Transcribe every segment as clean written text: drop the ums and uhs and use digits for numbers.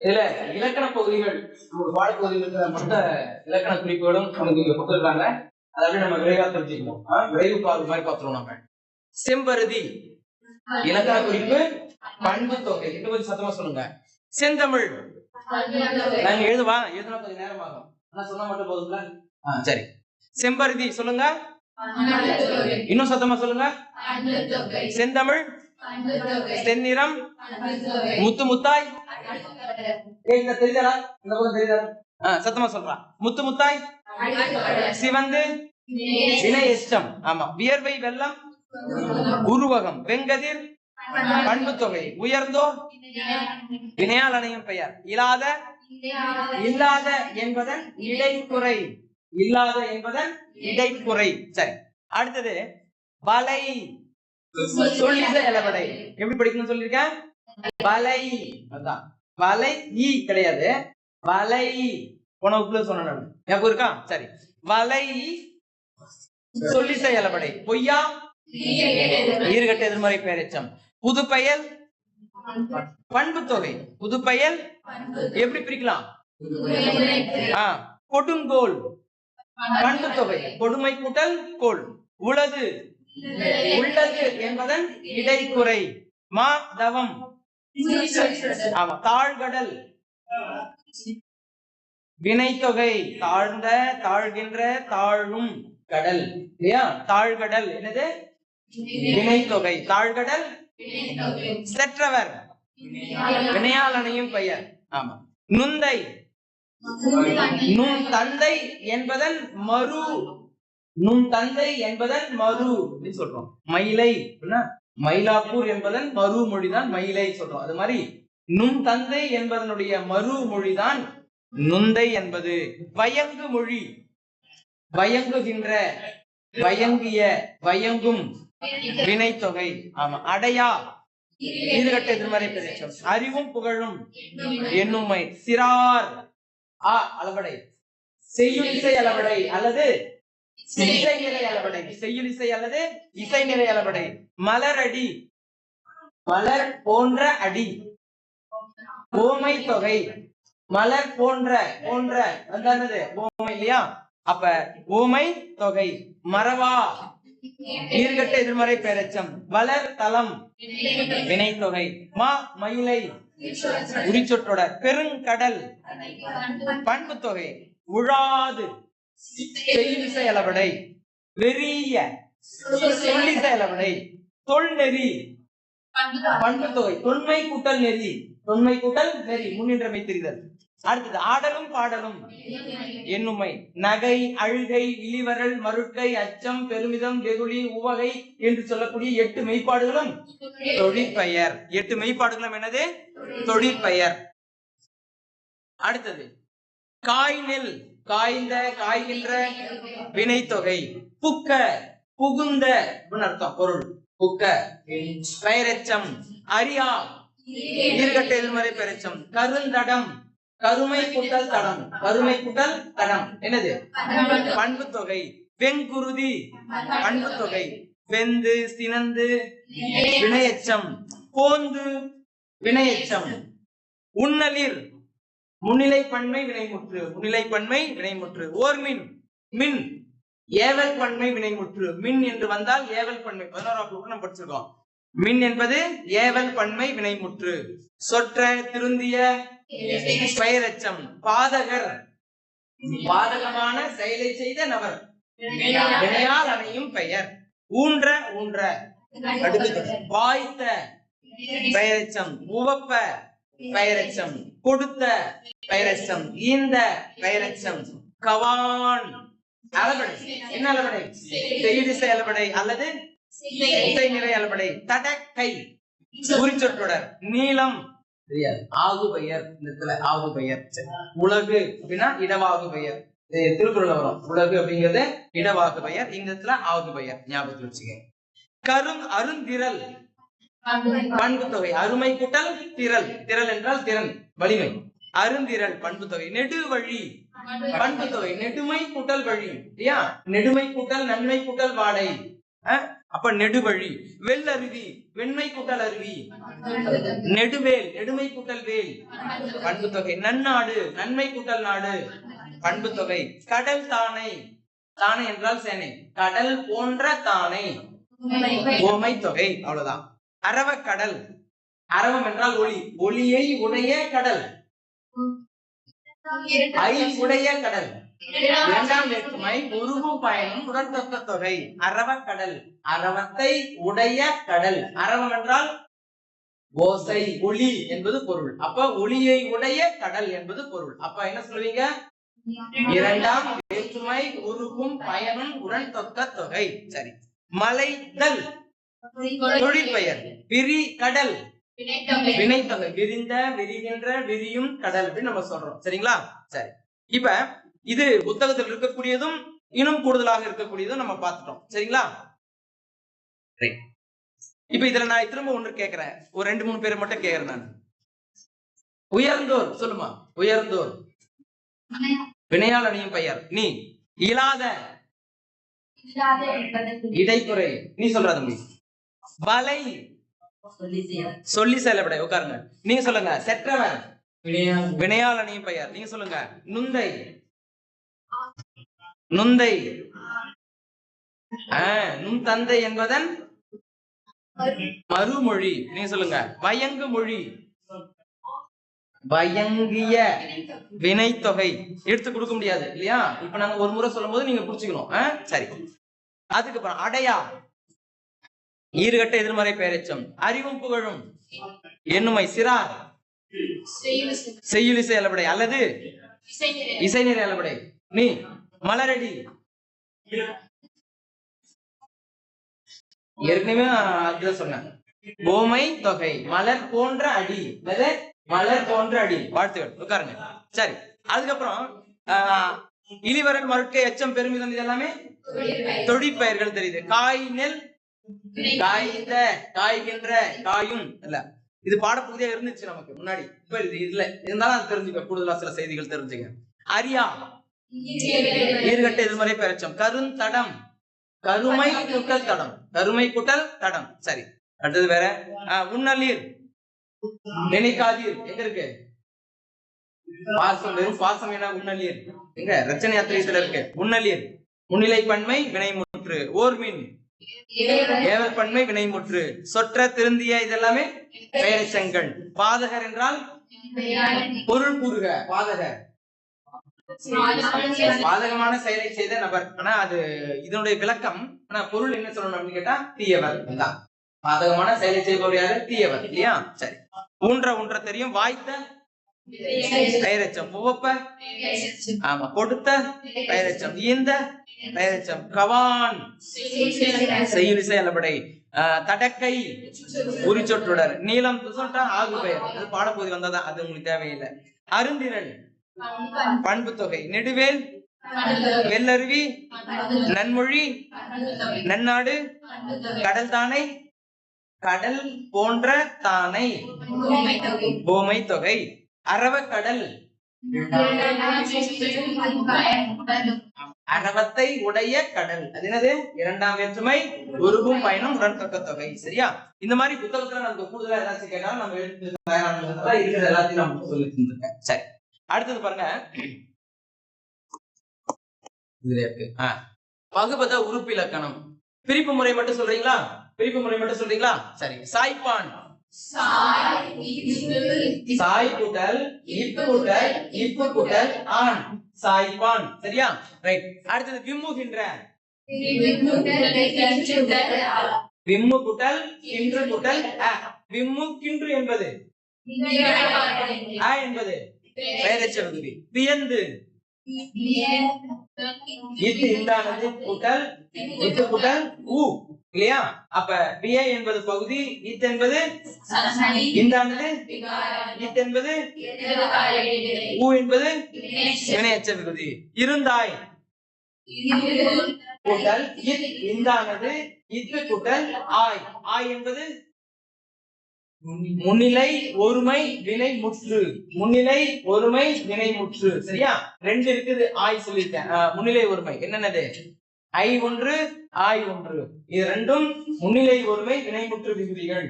இதுல இலக்கண பகுதிகள் பாடப்பகுதிகளுக்கு மொத்த இலக்கண குறிப்புகளும் நமக்கு இங்க கொடுத்துருக்காங்க. அதாவது நம்ம விரைவா தெரிஞ்சுக்கணும். விரைவு பார்வை மாதிரி பார்த்துருவோம். நம்ம செம்பருதி இலக்கண குறிப்பு, பண்பு தொகை. இன்னும் கொஞ்சம் சத்தமா சொல்லுங்க. செந்தமிழ் நாங்க எழுதுனா கொஞ்சம் நேரம் ஆகும். ஆனா சொன்னா மட்டும் போதுங்களா? சரி. செம்பருதி சொல்லுங்க. இன்னும் சத்தமா சொல்லுங்க. செந்தமிழ், செந்நிறம், முத்து முத்தாய். தெரியுதா? இந்த பக்கம் தெரியுதா? சத்தமா சொல்றா. முத்து முத்தாய், சிவந்து, வினை எச்சம். ஆமா. வியர்வை வெள்ளம், உருவகம், வெங்கதிர், பண்பு தொகை, உயர்ந்தோ, வினையால் அணையும் பெயர், இல்லாத, இல்லாத என்பதன் இடைக்குறை, இல்லாத என்பதன் இடைக்குறை. சரி. அடுத்தது வலை, சொல்லிசை அளவடை. எப்படி படிக்கணும்னு சொல்லிருக்கேன்? வலை. அதான் வலை, ஈ கிடையாது. வலை உணவுக்குள்ள சொன்ன ஞாபகம் இருக்கா? சரி. வலை சொல்லிசை அளவடை. பொய்யா, ஈறுகட்ட எதிர்மறை பெயரெச்சம். புதுப்பெயல், பண்பு தொகை. புதுப்பெயல் எப்படி பிரிக்கலாம்? கொடுங்கோல், பண்பு தொகை. கொடுமை கூட்டல் கோல். உளது, உள்ளது என்பதன் இடைக்குறை. மா தவம். ஆமா. தாழ்கடல், வினைத்தொகை. தாழ்ந்த, தாழ்கின்ற, தாழும் கடல். இல்லையா? தாழ்கடல் என்னது? வினைத்தொகை. தாழ்கடல். செற்றவர், வினையால் அணையும் பெயர். ஆமா. நுந்தை, நுண் தந்தை என்பதன் மறு. நுண் தந்தை என்பதன் மறு சொல்றோம். மயிலை, மயிலாப்பூர் என்பதன் மறு மொழிதான் மயிலை சொல்றோம். அது மாதிரி நுண் தந்தை என்பதனுடைய மறு மொழிதான் நுந்தை என்பது. வயங்கு மொழி, வயங்குகின்ற, வயங்கிய, வயங்கும் வினைத்தொகை. ஆமா. அடையா, ஈறுகட்ட எதிர்மறை பெயரெச்சம். அறிவும் புகழும் என்னுமை. சிறார், அளவடை. செய்யுளிசை அளவடை அல்லது இசை நிறை அளவடை. செய்யுளிசை அல்லது இசை நிறை அளவடை. மலரடி, மலர் போன்ற அடி. ஓமை தொகை. மலர் போன்ற, போன்ற வந்தானது ஓமை இல்லையா? அப்ப ஓமை தொகை. மறவா, ஈறுகட்ட எதிர்மறை பெயரெச்சம். வளர் தலம், வினைத்தொகை. மா மயிலை, உரிச்சொற்றொடர். பெருங்கடல், பண்பு தொகை. உழாது, செய்யுளிசை அளவடை. வெறிய, சொல்லிசை அளவடை. தொல்நெறி, பண்பு தொகை. தொன்மை கூட்டல் நெறி. தொன்மை கூட்டல் நெறி, முன்னின்றமை தெரிதல். அடுத்தது ஆடலும் பாடலும் என்னுமை. நகை, அழுகை, இழிவரல், மருட்கை, அச்சம், பெருமிதம், வெகுளி, உவகை என்று சொல்லக்கூடிய 8 மெய்ப்பாடுகளும் தொழிற்பெயர். 8 மெய்ப்பாடுகளும் என்னது? தொழிற்பெயர். அடுத்தது காய்நெல், காய்ந்த, காய்கின்ற, வினைத்தொகை. புக்க, புகுந்த அர்த்தம், பொருள். புக்க பெயரெச்சம். அரியா, ஈறுகட்ட எதிர்மறை பெயரெச்சம். கருந்தடம், கருமை கூட்டல் தடம். கருமை கூட்டல் தடம் என்னது? பண்பு தொகை. வெங்குருதி, பண்பு தொகை. வெந்து, சினந்து, வினையெச்சம். போந்து, வினையெச்சம். உன்னலிர், முன்னிலை பன்மை வினைமுற்று. முன்னிலை பன்மை வினைமுற்று. ஓர்மின், மின், ஏவல் பன்மை வினைமுற்று. மின் என்று வந்தால் ஏவல் பன்மை. 11ஆம் வகுப்பு நம்ம படிச்சிருக்கோம். மின் என்பது ஏவல் பன்மை வினைமுற்று. சொற்ற, திருந்திய, பெயரெச்சம். பாதகர், பாதகமான செயலை செய்த நபர், வினையால் அணையும் பெயர். ஊன்ற, ஊன்ற. வாய்த்த பெயரெச்சம். உவப்ப பெயரெச்சம். கொடுத்த பெயரெச்சம். ஈந்த பெயரெச்சம். கவான், அளவடை. என்ன அளவடை? செய்யுளிசை அளவடை அல்லது இசை நிறை அளவடை. தடக்கை, உரிச்சொற்றொடர். நீளம், ஆகு பெயர். இந்த இடத்துல ஆகு பெயர். உலகு அப்படின்னா இடவாகு பெயர். திருக்குறள் வரும். உலகு அப்படிங்கிறது இடவாகு பெயர். இந்த இடத்துல ஆகு பெயர். ஞாபகத்தில் வச்சுக்க. அருந்திரல், பண்பு தொகை. அருமை கூட்டல் திரள். திரள் என்றால் திறன், வலிமை. அருந்திரல், பண்பு தொகை. நெடுவழி, பண்பு தொகை. நெடுமை கூட்டல் வழி இல்லையா? நெடுமை கூட்டல் நன்மை கூட்டல் வாடை. அப்ப நெடுவழி. வெள்ளருவி, வெண்மை கூட்டல் அருவி. நெடுவேல், நெடுமை கூட்டல் வேல், பண்பு தொகை. நன்னாடு, நன்மை கூட்டல் நாடு, பண்பு தொகை. கடல் தானை, தானை என்றால் சேனை. கடல் போன்ற தானை, ஓமை தொகை. அவ்வளவுதான். அரவக்கடல், அரவம் என்றால் ஒளி, ஒளியை உடைய கடல், ஐ உடைய கடல். இரண்டாம் வேற்றுமை உருவும் பயனும் உடன்தொக்க தொகை. அரவக்கடல், அரவத்தை உடைய கடல். அரவம் என்றால் ஓசை, ஒளி என்பது பொருள். அப்ப ஒளியை உடைய கடல் என்பது பொருள். அப்ப என்ன சொல்லுவீங்க? இரண்டாம் வேற்றுமை உருவும் பயனும் உடன்தொக்க தொகை. சரி. மலைதல், தொழிற்பெயர். விரி, கடல், வினைத்தொகை. விரிந்த, விரிகின்ற, விரியும் கடல் அப்படின்னு நம்ம சொல்றோம். சரிங்களா? சரி. இப்ப இது புத்தகத்தில் இருக்கக்கூடியதும் இன்னும் கூடுதலாக இருக்கக்கூடியதும் நம்ம பார்த்துட்டோம். சரிங்களா? இப்ப இதுல நான் திரும்ப ஒன்று கேட்கிறேன். ஒரு 2-3 பேரை மட்டும் கேட்கிறேன் நான். உயர்ந்தோர் சொல்லுமா? உயர்ந்தோர் வினையால் அணியும் பெயர். நீ இயலாத, இடைக்குறை. நீ சொல்ற தம்பி. வலை, சொல்லி செயலப்படை. உட்காருங்க. நீங்க சொல்லுங்க. செற்றவன், வினையால் அணியும் பெயர். நீங்க சொல்லுங்க. நுந்தை, நுந்தை. நுண் தந்தை என்பதன் மறுமொழி. நீங்க சொல்லுங்க. வயங்கு மொழி, வயங்கிய வினைத்தொகை. எடுத்து கொடுக்க முடியாது இல்லையா? இப்ப நாங்க ஒரு முறை சொல்லும் போது நீங்க புரிச்சுக்கணும். சரி. அதுக்கப்புறம் அடையா, ஈறுகட்ட எதிர்மறை பெயரெச்சம். அறிவும் புகழும், எண்ணுமை. சிறார், செய்யுள் இசை அளபடை அல்லது இசை நிறை அளபடை. நீ மலரடி, ஏற்கனவே அதுதான் சொன்னேன். ஓமை தொகை. மலர் போன்ற அடி, மலர் போன்ற அடி. வாழ்த்துக்கள். உட்காருங்க. சரி. அதுக்கப்புறம் இளிவரல், மறுக்கை, எச்சம், பெருமிதம் இது எல்லாமே தொழிற்பெயர்கள் தெரியுது. காய், நெல், காய்ந்த, காய்கின்ற, காயும் இல்ல. இது பாடப்பகுதியா இருந்துச்சு நமக்கு முன்னாடி. இப்ப இதுல இருந்தாலும் அது தெரிஞ்சுக்க, கூடுதலா சில செய்திகள் தெரிஞ்சுக்க. அரியா, ஈறுகட்ட எதிர்மறை பெயரெச்சம். கருந்தடம், கருமை கூட்டல் தடம், கருமை கூட்டல் தடம். சரி. அடுத்தது வேற. உன்னலீர், நினைக்காதீர். எங்க இருக்கு? பாசம், வெறும் பாசம். என்ன உன்னலீர்? எங்க? ரச்சனை யாத்திரையத்துல இருக்கு. உன்னலீர், முன்னிலை பன்மை வினைமுற்று. ஓர்மின், ஏவல் பன்மை வினைமுற்று. சொற்ற, திருந்திய இதெல்லாமே பெயரெச்சங்கள். பாதகர் என்றால் பொருள் கூறுக. பாதகர் பாதகமான செயலை செய்த நபர். ஆனா அது இதனுடைய விளக்கம். ஆனா பொருள் என்ன சொல்லணும் அப்படின்னு கேட்டா தீயவர் தான். பாதகமான செயலை செய்பவர் யாரு? தீயவர் இல்லையா? சரி. ஊன்ற தெரியும். வாய்த்த பெயரெச்சம். உவப்ப, ஆமா, கொடுத்த பெயரெச்சம். ஈந்த பெயரெச்சம். கவான், செய்யுள் இசை அளபடை. தடக்கை, உரிச்சொற்றுடர். நீளம் சொல்லிட்டா ஆகு பெயர். அது பாடப்பகுதி வந்தாதான், அது உங்களுக்கு தேவையில்லை. அருந்திரள், பண்பு தொகை. நெடுவேல், வெள்ளருவி, நன்மொழி, நன்னாடு, கடல் தானை, கடல் போன்ற தானை, ஓமை தொகை. அரவக்கடல், அரவத்தை உடைய கடல். அது என்னது? இரண்டாம் வேற்றுமை உருவும் பயனும் உடன்தொக்க தொகை. சரியா? இந்த மாதிரி புத்தகத்துல நமக்கு கூடுதலா ஏதாச்சும் கேட்டாலும் நம்ம எடுத்து இருக்கிற எல்லாத்தையும் நம்ம சொல்லி தந்துருக்கேன். சரி. அடுத்தது பாருங்க. இதுல இருக்கு பகுபத உறுப்பிலக்கணம். பிரிப்பு முறை மட்டும் சொல்றீங்களா? பிரிப்பு முறை மட்டும் சொல்றீங்களா? சரி. சாய்ப்பான், சாய் கூட்டல் இப்பு கூட்டல் இப்பு கூட்டல் ஆண், சாய்ப்பான். சரியா? ரைட். அடுத்தது விம்முகின்ற, விம்மு கூட்டல் கின்று கூட்டல் விம்மு கின்று என்பது என்பது பெயரெச்ச விகுதி. வியந்து, இத்து இந்தானது கூட்டல் இத்து கூட்டல் ஊ இல்லையா? அப்ப விய என்பது பகுதி, இத் என்பது இந்தானது, இத் என்பது ஊ என்பது வினையெச்ச விகுதி. இருந்தாய் கூட்டல் இத் இந்தானது, இத்து கூட்டல் ஆய், ஆய் என்பது முன்னிலை ஒருமை வினை முற்று, முன்னிலை ஒருமை வினை முற்று. சரியா? ரெண்டு இருக்குது. ஆய் சொல்லிட்டேன். முன்னிலை ஒருமை என்னன்னது? ஐ ஒன்று ஆய் ஒன்று, இது ரெண்டும் முன்னிலை ஒருமை வினைமுற்று விகுதிகள்.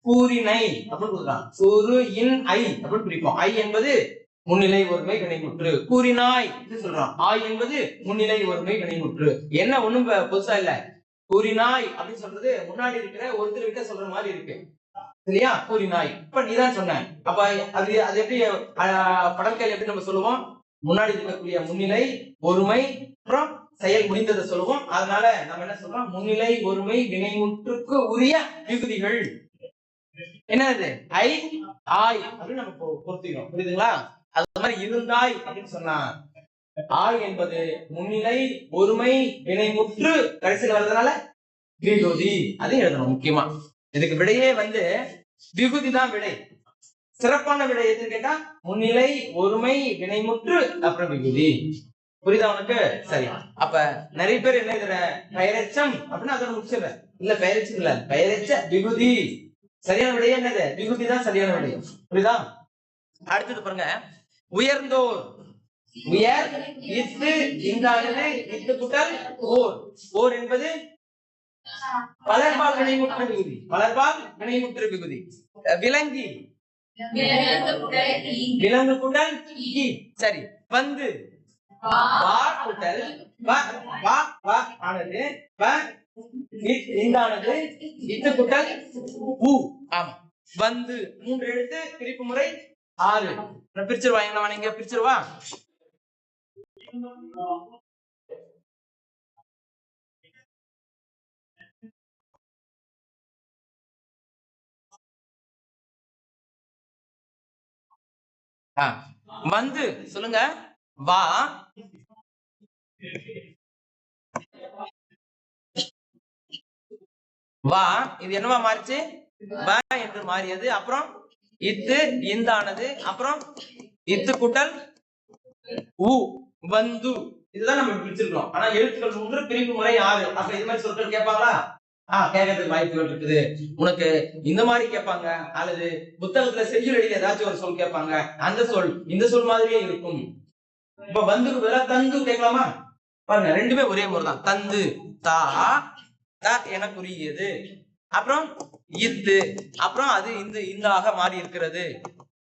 கூறினை அப்படின்னு கொடுக்கலாம். கூறு இன் ஐ அப்படின்னு பிரிப்போம். ஐ என்பது முன்னிலை ஒருமை வினைமுற்று. கூறினாய் சொல்றோம். ஆய் என்பது முன்னிலை ஒருமை வினைமுற்று. என்ன ஒண்ணும் புதுசா இல்ல. கூறினாய் அப்படின்னு சொல்றது முன்னாடி இருக்கிற ஒருத்தர் கிட்ட சொல்ற மாதிரி இருக்கு இல்லையா? கூறினாய் இப்ப நீதான் சொன்ன. அப்ப அது அது எப்படி படற்கையில் எப்படி நம்ம சொல்லுவோம்? முன்னாடி இருக்கக்கூடிய முன்னிலை ஒருமை அப்புறம் செயல் முடிந்ததை சொல்லுவோம். அதனால நம்ம என்ன சொல்றோம்? முன்னிலை ஒருமை வினைமுற்றுக்கு உரிய விகுதிகள் என்னது? ஐ ஆய் அப்படின்னு நம்ம பொறுத்திக்கிறோம். புரியுதுங்களா? அது மாதிரி இருந்தாய் அப்படின்னு சொன்னா ஆய் என்பது முன்னிலை ஒருமை வினைமுற்று கடைசியில் வர்றதுனால விகுதி. அதையும் எழுதணும். முக்கியமா இதுக்கு விடையே விகுதி தான் விடை. சிறப்பான விடை எதுன்னு கேட்டா முன்னிலை ஒருமை வினைமுற்று அப்புறம் விகுதி. புரியுதா உனக்கு? சரி. அப்ப நிறைய பேர் என்ன இதுல பெயரெச்சம் அப்படின்னு அதோட முடிச்சிடற. இல்ல பெயரெச்சம் இல்ல, பெயரெச்ச விகுதி. சரியான விடையே என்னது? விகுதி தான் சரியான விடை. புரியுதா? அடுத்தது பாருங்க. உயர்ந்தோர். உயர் இத்து இந்தானது இத்து கூட்டல் ஓர். ஓர் என்பது பலர்பால் வினைமுற்று விகுதி. பலர்பால் வினைமுற்று விகுதி. விலங்கி. விலங்கு கூட்டல் ஈ. சரி. வந்து வா கூட்டல் வா வா வா ஆனது வ இந்தானது இத்து கூட்டல் ஊ. ஆமா. வந்து 3 எழுத்து பிரிப்பு முறை 6. பிரிச்சிருவா. எங்க நீங்க பிரிச்சிருவா. வந்து சொல்லுங்க. வா வா இது என்னவா மாறிச்சு? வ என்று மாறியது. அப்புறம் இத்து இந்தானது அப்புறம் இத்து கூட்டல் ஊ. வந்து இதுதான் நம்ம பிரிச்சிருக்கோம். ஆனா எழுத்துக்கள் 3 பிரிப்பு முறை 6. அப்ப இது மாதிரி சொற்கள் கேட்பாங்களா? கேட்கறதுக்கு வாய்ப்புகள் இருக்குது. உனக்கு இந்த மாதிரி கேட்பாங்க, அல்லது புத்தகத்துல செய்யுள் எழுதி ஏதாச்சும் ஒரு சொல் கேட்பாங்க. அந்த சொல் இந்த சொல் மாதிரியே இருக்கும். இப்ப வந்துக்கு பதிலா தந்து கேட்கலாமா? பாருங்க, ரெண்டுமே ஒரே முறை தான். தந்து தா என குறியது. அப்புறம் இத்து அப்புறம் அது இந்தாக மாறி இருக்கிறது.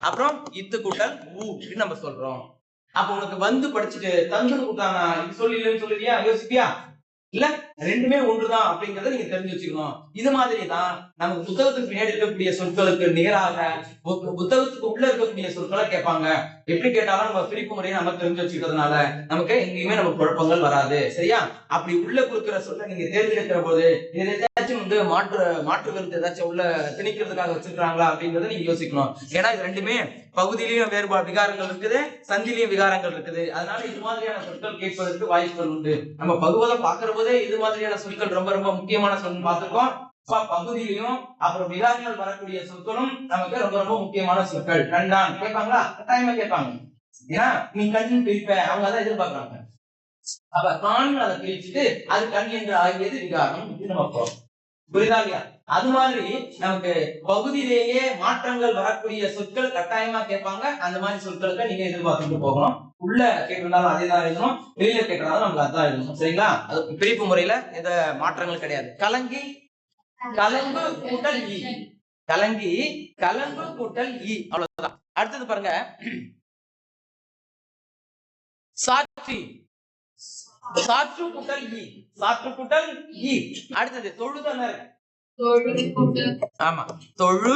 அப்புறம் இத்து கூட்டல் ஊ நம்ம சொல்றோம். அப்ப உனக்கு வந்து படிச்சுட்டு தந்து கூட்டானா இது சொல்லிலன்னு சொல்லுவியா? யோசிப்பியா? இல்ல, ரெண்டுமே ஒன்றுதான் அப்படிங்கறத நீங்க தெரிஞ்சு வச்சுக்கணும். இது மாதிரிதான் நமக்கு புத்தகத்துக்கு பின்னாடி இருக்கக்கூடிய சொற்களுக்கு நிகராக புத்தகத்துக்கு உள்ள இருக்கக்கூடிய சொற்களை கேட்பாங்க. எப்படி கேட்டாலும் நம்ம பிரிப்பு முறையை நம்ம தெரிஞ்சு வச்சுக்கிறதுனால நமக்கு எங்கேயுமே நம்ம குழப்பங்கள் வராது. சரியா? அப்படி உள்ள கொடுக்கிற சொல்ல நீங்க தேர்ந்தெடுக்கிற போது ஏதாச்சும் மாற்று கருத்து ஏதாச்சும் உள்ள திணிக்கிறதுக்காக வச்சிருக்காங்களா அப்படிங்கறத நீங்க யோசிக்கணும். ஏன்னா இது ரெண்டுமே பகுதியிலையும் வேறுபாடு விகாரங்கள் இருக்குது, சந்திலையும் விகாரங்கள் இருக்குது. அதனால இது மாதிரியான சொற்கள் கேட்பதற்கு வாய்ப்புகள் உண்டு. நம்ம பகுவதம் பாக்குற போதே இது மாதிரியான சொற்கள் ரொம்ப ரொம்ப முக்கியமான சொல் பார்த்திருக்கோம். பகுதியிலையும் அப்புறம் விகாரங்கள் வரக்கூடிய சொற்களும் நமக்கு ரொம்ப ரொம்ப முக்கியமான சொற்கள். கண்டான் கேட்பாங்களா? கட்டாயமா கேட்பாங்க. ஏன்னா நீ கண் பிரிப்ப அவங்க தான் எதிர்பார்க்கறாங்க. அப்ப கான் அதை பிரிச்சுட்டு அது கண் என்று ஆகியது விகாரம். இது நம்ம போறோம். புரியுதா இல்லையா? அது மாதிரி நமக்கு பகுதியிலேயே மாற்றங்கள் வரக்கூடிய சொற்கள் கட்டாயமா கேட்பாங்க. அந்த மாதிரி சொற்களுக்கு நீங்க எதிர்பார்த்துட்டு போகணும். உள்ள கேட்டிருந்தாலும் அதே தான் எழுதணும், வெளியில கேட்டிருந்தாலும் நமக்கு அதான் எழுதணும். சரிங்களா? அது பிரிப்பு முறையில எந்த மாற்றங்கள் கிடையாது. கலங்கி கலம்பு கூட்டல் ஈ. கலங்கி கலம்பு கூட்டல் ஈ. அவ்வளவுதான். அடுத்தது பாருங்க. சாட்சி. சாற்று கூட்டல் ஈ. சாற்று கூட்டல் ஈ. அடுத்தது தொழுதனர். ஆமா, தொழு.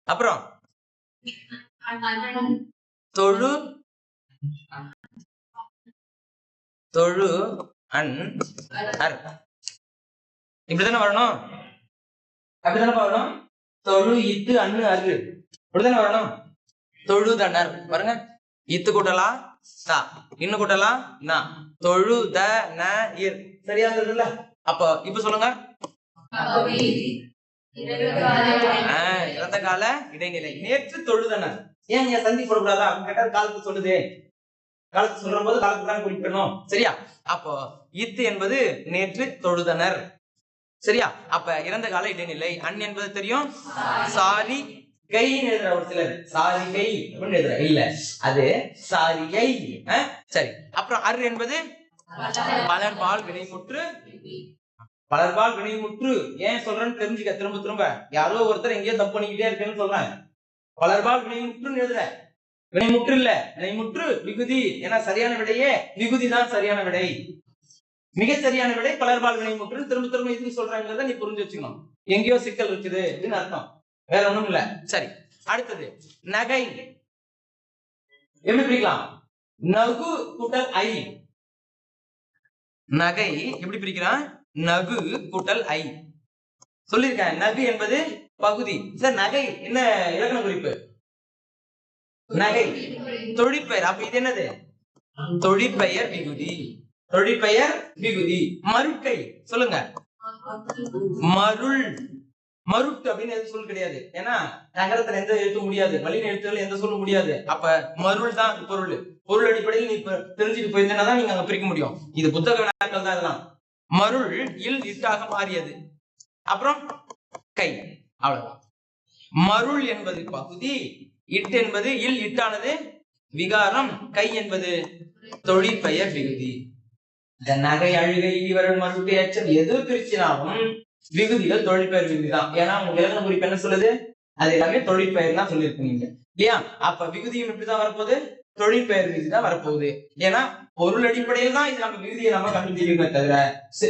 அப்புறம் தொழு தொழு அன் அர். இப்படிதானே வரணும். அப்படித்தானே வரணும். தொழு இத்து அன்னு அரு. இப்படிதானே வரணும். தொழுதனர் பாருங்க. இத்து கூட்டலா தா, இன்னும் கூட்டலா நா. தொழுத ந இர். சரியா இருக்குல்ல? அப்ப இப்ப சொல்லுங்க. இறந்த கால இடைநிலை. நேற்று தொழுதனர். ஏன் நீங்க சந்தி போடக்கூடாதா அப்படின்னு கேட்டா காலத்து சொல்லுதே. காலத்து சொல்ற போது காலத்து தான் குறிப்பிடணும். சரியா? அப்போ இத்து என்பது நேற்று தொழுதனர். சரியா? அப்ப இறந்த கால இடைநிலை. அன் என்பது தெரியும். சாரி கை எழுதுற ஒரு சிலர் சாரி கை அப்படின்னு எழுதுற. இல்ல, அது சாரியை சரி. அப்புறம் அர் என்பது பலர்பால் வினைமுற்று. பலர்பால் வினைமுற்று ஏன் சொல்றேன்னு தெரிஞ்சுக்க. திரும்ப திரும்ப யாரோ ஒருத்தர் எங்கேயோ தப்பு பண்ணிக்கிட்டே இருக்குன்னு சொல்றேன். பலர்பால் வினைமுற்றுன்னு எழுதுற. வினைமுற்று இல்ல, வினைமுற்று விகுதி. ஏன்னா சரியான விடையே விகுதி தான் சரியான விடை. மிக சரியான விடை பலர்பால் வினைமுற்று. திரும்ப திரும்ப இதுக்கு சொல்றாங்கிறத நீ புரிஞ்சு வச்சுக்கணும். எங்கேயோ சிக்கல் இருக்குது அப்படின்னு அர்த்தம், வேற ஒண்ணும் இல்ல. சரி, அடுத்தது நகை. எப்படி பிரிக்கலாம்? நகு கூட்டல் ஐ. நகை எப்படி பிரிக்கிறான்? நகு கூட்டல் ஐ சொல்லிருக்கேன். நகு என்பது பகுதி. சார் நகை என்ன இலக்கண குறிப்பு? நகை தொழிற்பெயர். அப்ப இது என்னது? தொழிற்பெயர் விகுதி. தொழிற்பெயர் விகுதி. மருட்கை சொல்லுங்க. மருள். மருட்டு அப்படின்னு எந்த சொல் கிடையாது. ஏன்னா நகரத்துல எந்த எழுத்து முடியாது, வலின எழுத்துகள் எந்த சொல்ல முடியாது. அப்ப மருள் தான் பொருள். பொருள் அடிப்படையில் நீ தெரிஞ்சுட்டு போயிருந்தா நீங்க அங்க பிரிக்க முடியும். இது புத்தக வினாக்கள் தான். இதெல்லாம் மருள் இல் இட்டாக மாறியது. அப்புறம் கை, அவ்வளவுதான். மருள் என்பது பகுதி, இட் என்பது இல் இட்டானது விகாரம், கை என்பது தொழிற்பெயர் விகுதி. இந்த நகை, அழுகை, ஈவரல், மருட்டு, எச்சம் எது பிரிச்சினாலும் விகுதிகள் தொழிற்பெயர் விகுதி தான். ஏன்னா உங்க இலக்கண குறிப்பு என்ன சொல்லுது? அது எல்லாமே தொழிற்பெயர் தான் சொல்லியிருக்கீங்க இல்லையா? அப்ப விகுதியும் இப்படிதான் வரப்போகுது, தொழிற்பெயர் விகுதி தான் வரப்போகுது. ஏன்னா பொருள் அடிப்படையில் தான் இது நம்ம விகுதியை நம்ம கண்டுபிடிக்கணுமே தவிர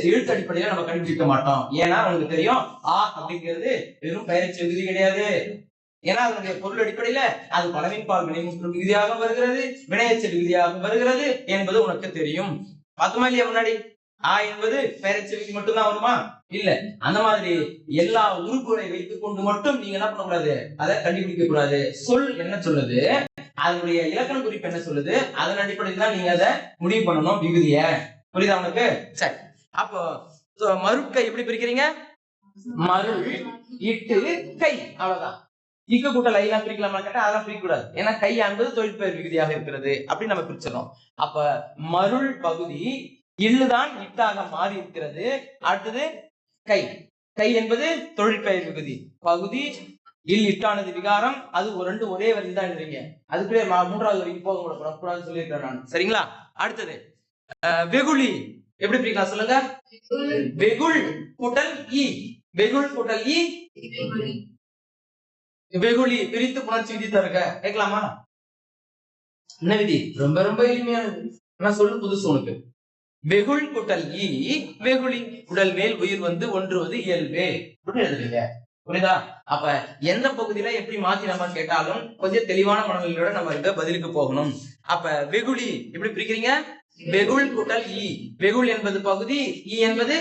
எழுத்து அடிப்படையில நம்ம கண்டுபிடிக்க மாட்டோம். ஏன்னா உங்களுக்கு தெரியும் ஆ அப்படிங்கிறது வெறும் பெயர்ச்சி விகுதி கிடையாது. ஏன்னா அதனுடைய பொருள் அடிப்படையில அது பலவின்பால் வினைமுற்று விகுதியாக வருகிறது, வினையச்ச விகுதியாக வருகிறது என்பது உனக்கு தெரியும். பார்த்தோமா இல்லையா? முன்னாடி ஆ என்பது பெயர்ச்சி விகுதி மட்டும்தான் வருமா? இல்ல. அந்த மாதிரி எல்லா உறுப்புகளை வைத்துக் கொண்டு மட்டும் நீங்க என்ன பண்ணக்கூடாது, அதை கண்டுபிடிக்க கூடாது. சொல் என்ன சொல்லுது, அதனுடைய இலக்கண குறிப்பு என்ன சொல்லுது, அதன் அடிப்படையில் தான் நீங்க அதை முடிவு பண்ணணும் விகுதிய. புரியுதா உனக்கு? சரி. அப்போ மருட்கை எப்படி பிரிக்கிறீங்க? மருள் இட்டு கை, அவ்வளவுதான். இக்கு கூட்டல் ஐலாம் பிரிக்கலாமா கேட்டா அதெல்லாம் பிரிக்க கூடாது. ஏன்னா கை என்பது தொழிற்பெயர் விகுதியாக இருக்கிறது அப்படின்னு நம்ம பிரிச்சிடறோம். அப்ப மருள் பகுதி இல்லுதான் இட்டாக மாறி இருக்கிறது. அடுத்தது கை. கை என்பது தொழிற்பெயர் விகுதி. பகுதி இல் இட்டானது விகாரம். அது ரெண்டு ஒரே வரையில் தான் எழுதுறீங்க. அதுக்குள்ளே மூன்றாவது வரைக்கும் போக கூடாது சொல்லியிருக்கிறேன் நான். சரிங்களா? அடுத்தது வெகுளி. எப்படி பிரிக்கலாம் சொல்லுங்க? வெகுள் கூட்டல் இ. வெகுள் கூட்டல் இ வெகுளி. பிரித்து புணர்ச்சி விதி தருக. கேட்கலாமா? என்ன விதி? ரொம்ப ரொம்ப எளிமையானது. நான் சொல்லு புதுசு உனக்கு. வெகுள் கூட்டல் இ வெகுளி. உடல் மேல் உயிர் வந்து ஒன்றுவது இயல்பே எழுதுறீங்க. புரியுதா? அப்ப எந்த பகுதியில எப்படி மாத்தி நம்ம கேட்டாலும் கொஞ்சம் தெளிவான மனநிலையோட நம்ம இந்த பதிலுக்கு போகணும். அப்ப வெகுளி எப்படி பிரிக்கிறீங்க? வெகுள் கூட்டல் இ. வெகுள் என்பது பகுதி, இ என்பது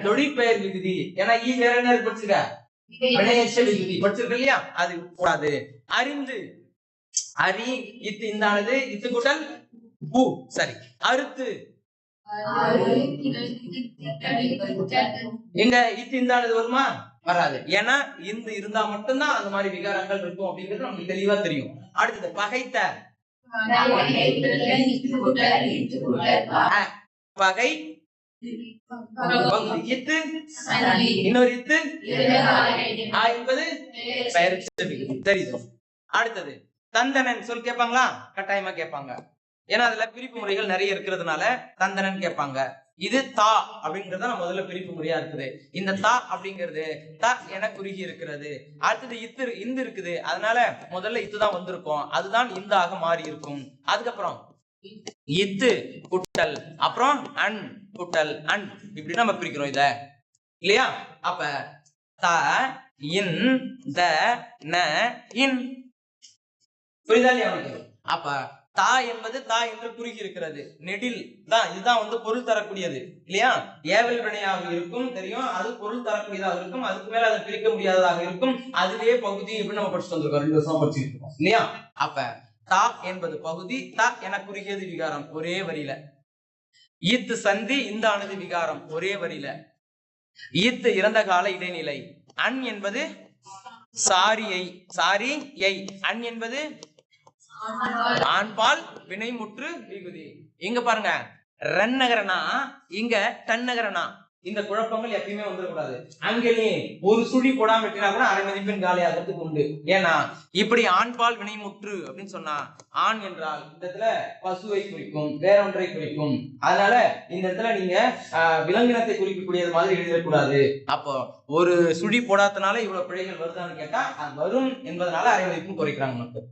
தொழிற்பெயர் விகுதி. ஏன்னா இ வேற என்ன படிச்சிருக்க? வினையச்ச விகுதி படிச்சிருக்க இல்லையா? அது கூடாது. அறிந்து. அரி இத்து இந்தானது இத்து கூட்டல் பூ. சரி. அறுத்து. எங்க இத்து இந்தானது வருமா? வராது. ஏன்னா இந்த இருந்தா மட்டும்தான் அந்த மாதிரி விகாரங்கள் இருக்கும் அப்படிங்கிறது நமக்கு தெளிவா தெரியும். அடுத்தது பகைத்த. பகை இத்து இன்னொரு இத்து என்பது பெயர்ச்சி விகுதி. தெரியுது? அடுத்தது தந்தனன் சொல் கேட்பாங்களா? கட்டாயமா கேட்பாங்க. ஏன்னா அதுல பிரிப்பு முறைகள் நிறைய இருக்கிறதுனால தந்தனன் கேட்பாங்க. இது தா அப்படிங்கறத முதல்ல பிரிப்பு முறையா இருக்குது. இந்த தா அப்படிங்கிறது த என குறுகி இருக்கிறது. அடுத்தது இத்து இந்து இருக்குது. அதனால முதல்ல இத்துதான் வந்திருக்கும், அதுதான் இந்தாக மாறி இருக்கும். அதுக்கப்புறம் இத்து குட்டல் அப்புறம் அன் குட்டல் அன் இப்படி நம்ம பிரிக்கிறோம் இத இல்லையா? அப்ப த இன் த ந இன். புரியுதா இல்லையா உனக்கு? அப்ப தா என்பது தா என்று குறுகி இருக்கிறது. நெடில் தான். இதுதான் வந்து பொருள் தரக்கூடியது இல்லையா? ஏவல் வினையாக இருக்கும், தெரியும். அது பொருள் தரக்கூடியதாக இருக்கும். அதுக்கு மேல அதை பிரிக்க முடியாததாக இருக்கும். அதுவே பகுதி எப்படி நம்ம படிச்சுட்டு வந்திருக்கோம், 2 வருஷமா படிச்சிருக்கோம் இல்லையா? அப்ப தா என்பது பகுதி, த என குறுகியது விகாரம் ஒரே வரியில. ஈத்து சந்தி இந்தானது விகாரம் ஒரே வரியில. ஈத்து இறந்த கால இடைநிலை. அன் என்பது சாரியை. சாரி யை. அன் என்பது ஆண்பால் வினைமுற்று விகுதி. இங்க பாருங்க, ரன் நகரனா, இங்க டன் நகரனா. இந்த குழப்பங்கள் எப்பயுமே வந்துடக்கூடாது. அங்க நீ ஒரு சுழி போடாம வெட்டினா கூட அரை மதிப்பெண் காலியாகிறதுக்கு உண்டு. ஏன்னா இப்படி ஆண்பால் வினைமுற்று அப்படின்னு சொன்னா ஆண் என்றால் இந்த இடத்துல பசுவை குறிக்கும், வேற ஒன்றை குறிக்கும். அதனால இந்த இடத்துல நீங்க விலங்கினத்தை குறிக்கக்கூடியது மாதிரி எழுதக்கூடாது. அப்போ ஒரு சுழி போடாதனால இவ்வளவு பிழைகள் வருதான்னு கேட்டா அது வரும் என்பதனால அரை மதிப்பும் குறைக்கிறாங்க மக்கள்.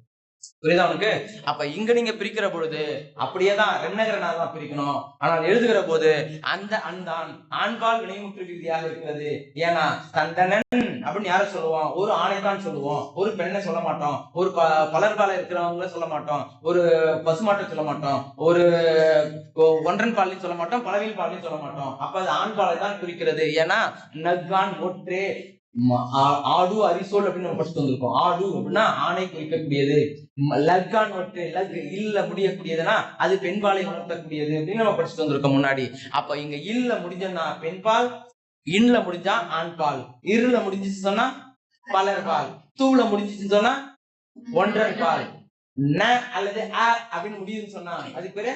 புரியுதா உனக்கு? அப்ப இங்க நீங்க பிரிக்கிற பொழுது அப்படியேதான் ரென்னகரனாதான் பிரிக்கணும். ஆனால் எழுதுகிற போது அந்த அந்தான் ஆண்பால் வினைமுற்று விதியாக இருக்கிறது. ஏன்னா தந்தனன் அப்படின்னு யார சொல்லுவோம்? ஒரு ஆணைத்தான் சொல்லுவோம், ஒரு பெண்ணை சொல்ல மாட்டோம், ஒரு பலர்பால இருக்கிறவங்கள சொல்ல மாட்டோம், ஒரு பசுமாட்டை சொல்ல மாட்டோம், ஒரு ஒன்றன் பாலையும் சொல்ல மாட்டோம், பலவின் பாலையும் சொல்ல மாட்டோம். அப்ப அது ஆண்பாலை தான் குறிக்கிறது. ஏன்னா நக்கான் ஒற்றே ஆடு அரிசோல் அப்படின்னு நம்ம படிச்சுட்டு வந்திருக்கோம். ஆடு அப்படின்னா ஆணை குறிக்கக்கூடியது. லக்கான் ஒற்றை லக் இல்ல முடியக்கூடியதுன்னா அது பெண்பாலை உணர்த்தக்கூடியது அப்படின்னு நம்ம படிச்சுட்டு வந்திருக்கோம் முன்னாடி. அப்ப இங்க இல்ல முடிஞ்சா பெண்பால், இன்ல முடிஞ்சா ஆண்பால், இருல முடிஞ்சிச்சு சொன்னா பலர்பால், தூள முடிஞ்சிச்சு சொன்னா ஒன்றன் பால், ந அல்லது அ அப்படின்னு முடியுதுன்னு சொன்னா அது பேரு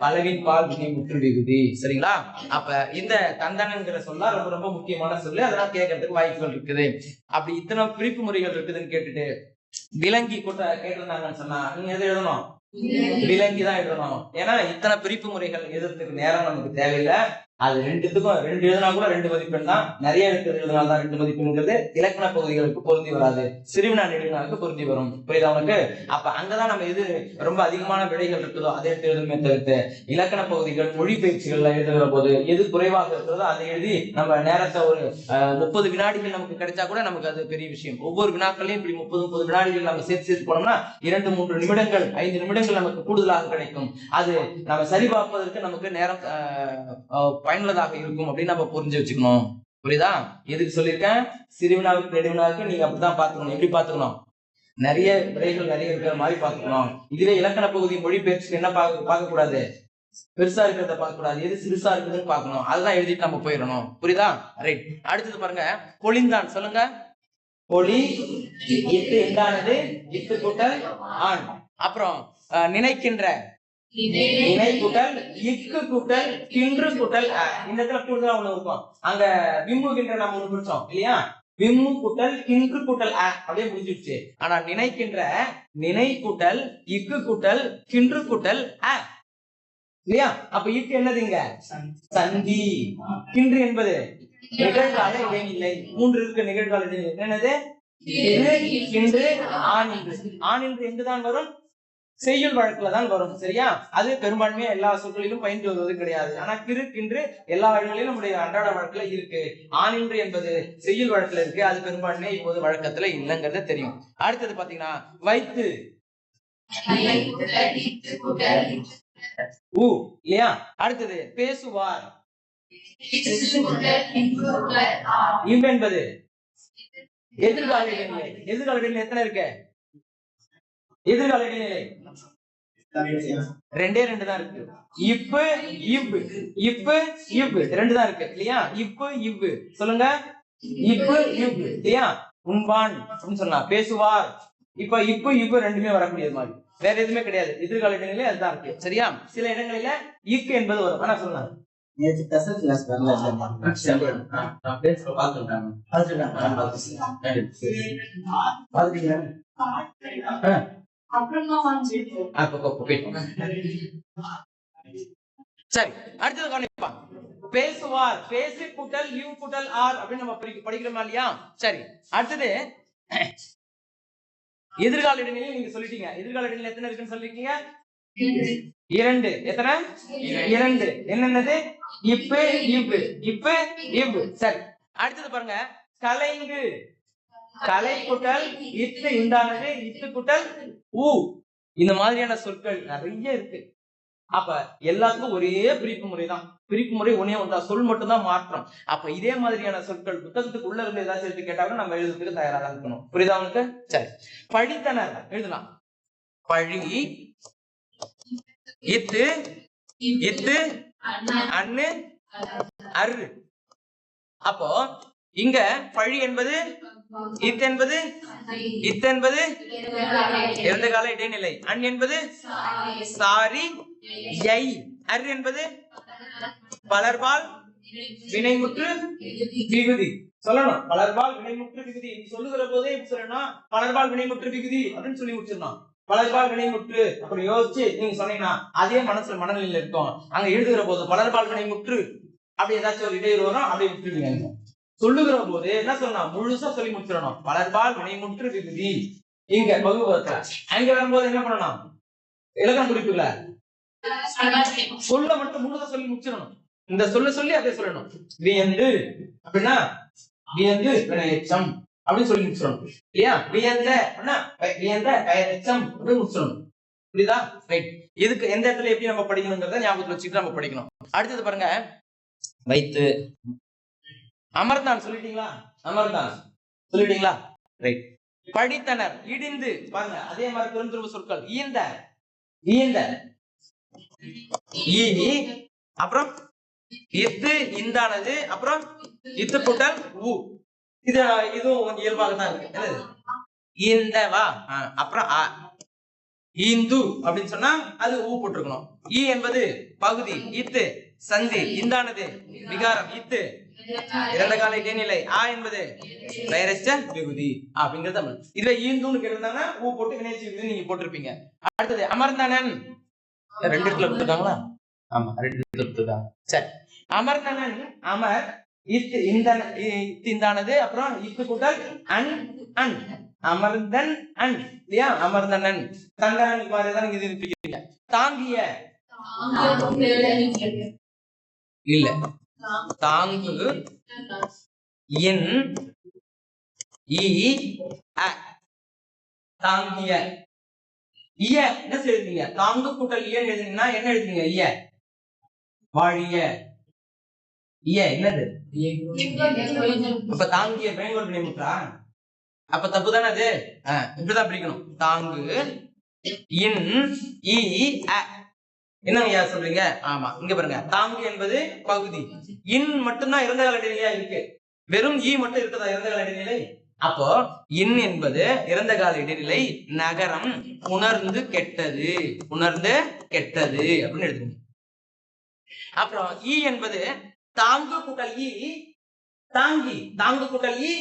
பலவின் பால் வினைமுற்று விகுதி. சரிங்களா? அப்ப இந்த தந்தனங்கிற சொல்ல ரொம்ப ரொம்ப முக்கியமான சொல்லு. அதெல்லாம் கேட்கறதுக்கு வாய்ப்புகள் இருக்குது. அப்படி இத்தனை பிரிப்பு முறைகள் இருக்குதுன்னு கேட்டுட்டு விலங்கி கூட்ட கேட்டிருந்தாங்கன்னு சொன்னா நீங்க எதை எழுதணும்? விலங்கிதான் எழுதணும். ஏன்னா இத்தனை பிரிப்பு முறைகள் எழுதுறதுக்கு நேரம் நமக்கு தேவையில்லை. அது ரெண்டுத்துக்கும் ரெண்டு எழுதினா கூட 2 மதிப்பெண் தான். நிறைய எழுதினால்தான் 2 மதிப்பெண்ங்கிறது இலக்கண பகுதிகளுக்கு பொருந்தி வராது, சிறுவினா நெடுவினாவுக்கு பொருந்தி வரும். புரியுதா உனக்கு? அப்ப அங்கதான் நம்ம எது ரொம்ப அதிகமான விடைகள் இருக்குதோ அதை எடுத்து எழுதுமே தவிர்த்து இலக்கண பகுதிகள் மொழிபெயர்ச்சிகள்ல எழுதுகிற போது எது குறைவாக இருக்கிறதோ அதை எழுதி நம்ம நேரத்தை ஒரு 30 வினாடிகள் நமக்கு கிடைச்சா கூட நமக்கு அது பெரிய விஷயம். ஒவ்வொரு வினாக்களையும் இப்படி 30 வினாடிகள் நம்ம சேர்த்து போனோம்னா 2-3 நிமிடங்கள் 5 நிமிடங்கள் நமக்கு கூடுதலாக கிடைக்கும். அது நம்ம சரி பார்ப்பதற்கு நமக்கு நேரம் பயனுள்ளதாக இருக்கும் அப்படின்னு நம்ம புரிஞ்சு வச்சுக்கணும். புரியுதா? எதுக்கு சொல்லியிருக்கேன்? சிறுவினாவுக்கு நெடுவினாவுக்கு நீங்க அப்படித்தான் பாத்துக்கணும். எப்படி பாத்துக்கணும்? நிறைய விடைகள் நிறைய இருக்கிற மாதிரி பாத்துக்கணும். இதுவே இலக்கண பகுதி மொழிபெயர்ச்சிக்கு என்ன பார்க்க கூடாது? பெருசா இருக்கிறத பார்க்க கூடாது, எது சிறுசா இருக்குதுன்னு பார்க்கணும். அதுதான் எழுதிட்டு நம்ம போயிடணும். புரியுதா? ரைட். அடுத்தது பாருங்க, பொழிந்தான். சொல்லுங்க. பொழி இட்டு எண்டானது இட்டு கூட்டல் ஆண். அப்புறம் நினைக்கின்ற நினை கூட்டல் இக்கு கூட்டல் கின்று கூட்டல் இந்த இடத்துல கூடுதலா ஒண்ணு இருக்கும். அங்க விம்முகின்ற நம்ம ஒண்ணு பிடிச்சோம் இல்லையா? விம்மு கூட்டல் கின்று கூட்டல் அப்படியே முடிஞ்சிருச்சு. ஆனா நினைக்கின்ற நினை கூட்டல் இக்கு கூட்டல் கின்று கூட்டல் இல்லையா? அப்ப இக்கு என்னதுங்க? சந்தி. கின்று என்பது நிகழ்கால இடைநிலை. 3 இருக்கு நிகழ்கால இடைநிலை. என்னது? கின்று ஆண் என்று. ஆண் என்று எங்குதான் வரும்? செய்யுள் வழக்குல தான் வரும். சரியா? அது பெரும்பான்மையா எல்லா சொற்களிலும் பயின்று வருவது கிடையாது. ஆனா கிறு கின்று எல்லா வழிகளிலும் நம்முடைய அன்றாட வழக்குல இருக்கு. ஆணின்று என்பது செய்யுள் வழக்குல இருக்கு. அது பெரும்பான்மையா இப்போது வழக்கத்துல இல்லைங்கிறது தெரியும். அடுத்தது பாத்தீங்கன்னா வைத்து இல்லையா? அடுத்தது பேசுவார். என்பது எதிர்கால இடைநிலை. எதிர்கால இடைநிலை எத்தனை இருக்கு? எதிர்கால இடைநிலை 2 தான் இருக்கு. இப்ப இவ்வு இப்ப இவ்வு 2 தான் இருக்கு இல்லையா? இப்ப இவ்வு சொல்லுங்க. இப்ப இவ்வு இல்லையா? உண்பான் அப்படின்னு சொன்னா பேசுவார். இப்ப இவ்வு ரெண்டுமே வரக்கூடியது மாதிரி, வேற எதுவுமே கிடையாது. எதிர்கால இடைநிலை அதுதான் இருக்கு. சரியா? சில இடங்களில இக்கு என்பது வரும். ஆனா சொன்னாங்க சரி. அடுத்தது கவனிப்பா. பேசுவார். பேசு கூட்டல் யூ கூட்டல் ஆர் அப்படின்னு நம்ம படிக்கிறோமா இல்லையா? சரி. அடுத்தது எதிர்கால இடைநிலை நீங்க சொல்லிட்டீங்க. எதிர்கால இடைநிலை எத்தனை இருக்குன்னு சொல்லிருக்கீங்க? 2. எத்தனை? 2. என்னென்னது? இப்ப இவ்வு இப்ப இவ்வு. சரி. அடுத்தது பாருங்க, கலைங்கு. கலை கூட்டல் இத்து இந்தானது இத்து கூட்டல் ஊ. இந்த மாதிரியான சொற்கள் நிறைய இருக்கு. அப்ப எல்லாத்துக்கும் ஒரே பிரிப்பு முறைதான். பிரிப்பு முறை ஒன்னே ஒன்றா, சொல் மட்டும் தான் மாற்றம். அப்ப இதே மாதிரியான சொற்கள் புத்தகத்துக்கு உள்ள இருந்து ஏதாச்சும் எடுத்து கேட்டாலும் நம்ம எழுதுறதுக்கு தயாராக இருக்கணும். புரியுதா உங்களுக்கு? சரி. பழித்தனர் எழுதலாம். பழி இத்து இத்து அண்ணு அரு. அப்போ இங்க பழி என்பது இத்தென்பது இறந்த கால இடைநிலை. அன் என்பது சாரி யை. அர் என்பது பலர்பால் வினைமுற்று விகுதி சொல்லணும். பலர்பால் வினைமுற்று விகுதி சொல்லுகிற போதே சொல்லணும் பலர்பால் வினைமுற்று விகுதி அப்படின்னு சொல்லி முடிச்சிடணும். பலர்பால் வினைமுற்று அப்படி யோசிச்சு நீங்க சொன்னீங்கன்னா அதே மனநிலையில இருக்கும். அங்க எழுதுகிற போது பலர்பால் வினைமுற்று அப்படி ஏதாச்சும் ஒரு இடையூறு வரும், அப்படியே விட்டுருவீங்க. சொல்லுகிற போது என்ன சொல்லணும், முழுசா சொல்லி முடிச்சிடணும். பலர்பால் வினைமுற்று விகுதி இங்க பகுபதத்துல. அங்க வரும்போது என்ன பண்ணணும், இலக்கண குறிப்புல சொல்ல மட்டும் முழுசா சொல்லி முடிச்சிடணும். இந்த சொல்லி அப்படியே சொல்லணும். வியந்து அப்படின்னா வியந்து வினையச்சம் அப்படின்னு சொல்லி முடிச்சிடணும் இல்லையா. வியந்த அப்படின்னா வியந்த பெயரெச்சம் அப்படின்னு முடிச்சிடணும். புரியுதா? ரைட். இதுக்கு எந்த இடத்துல எப்படி நம்ம படிக்கணுங்கிறத ஞாபகத்துல வச்சுட்டு நம்ம படிக்கணும். அடுத்தது பாருங்க, வைத்து அமர்ந்தான் சொல்லிட்டீங்களா, அமர்ந்தான் சொல்லிட்டீங்களா, ரைட். படித்தனர் இடிந்து பாருங்க, அதே மாதிரி திரும்ப சொற்கள் ஈந்த ஈந்த ஈ அப்புறம் இத்து இந்தானது அப்புறம் இத்து கூட்டல் ஊ. இதுவும் கொஞ்சம் இயல்பாக தான் இருக்கு. இந்த வா அப்புறம் இந்து அப்படின்னு சொன்னா அது ஊ போட்டிருக்கணும். ஈ என்பது பகுதி, இத்து சந்தி, இந்தானது விகாரம், இத்து இறந்த கால இடைநிலை, ஆ என்பது பெயரச்ச விகுதி அப்படிங்கிறது தமிழ். இதுல ஈந்துன்னு கேட்டிருந்தாங்கன்னா ஊ போட்டு வினைச்சு விகுதி நீங்க போட்டிருப்பீங்க. அடுத்தது அமர்ந்தனன், 2 இடத்துல கொடுத்துருக்காங்களா? ஆமா, 2 இடத்துல கொடுத்துருக்காங்க. சரி, அமர்ந்தனன் அமர் இத்து இந்தானது அப்புறம் இத்து கூட்டல் அன் அன் அமர்ந்தன் அன் இல்லையா. அமர்ந்தனன் தங்கனன் மாதிரி தான் நீங்க இருப்பீங்க. தாங்கிய இல்ல, தாங்கு இன் ஈ அ தாங்கிய இய என்ன எழுதுறீங்க, தாங்கு கூட்டல் இயன்னு எழுதுனீங்கன்னா என்ன எழுதுறீங்க, இய வாழிய. இய என்னது, அப்ப தாங்கிய பெயங்கோல் வினைமுற்றா, அப்ப தப்பு தானே அது. இப்படிதான் பிரிக்கணும். தாங்கு இன் ஈ அ என்ன சொல்றீங்க? ஆமா, இங்க பாருங்க, தாங்கு என்பது பகுதி, இன் மட்டும்தான் இறந்த கால இடைநிலையா இருக்கு, வெறும் ஈ மட்டும் இருக்குதா இறந்த கால இடைநிலை. அப்போ இன் என்பது இறந்த கால இடைநிலை, நகரம் உணர்ந்து கெட்டது, உணர்ந்து கெட்டது அப்படின்னு எடுத்துங்க. அப்புறம் ஈ என்பது தாங்கு கூட்டல் ஈ தாங்கி, தாங்கு கூட்டல் ஈ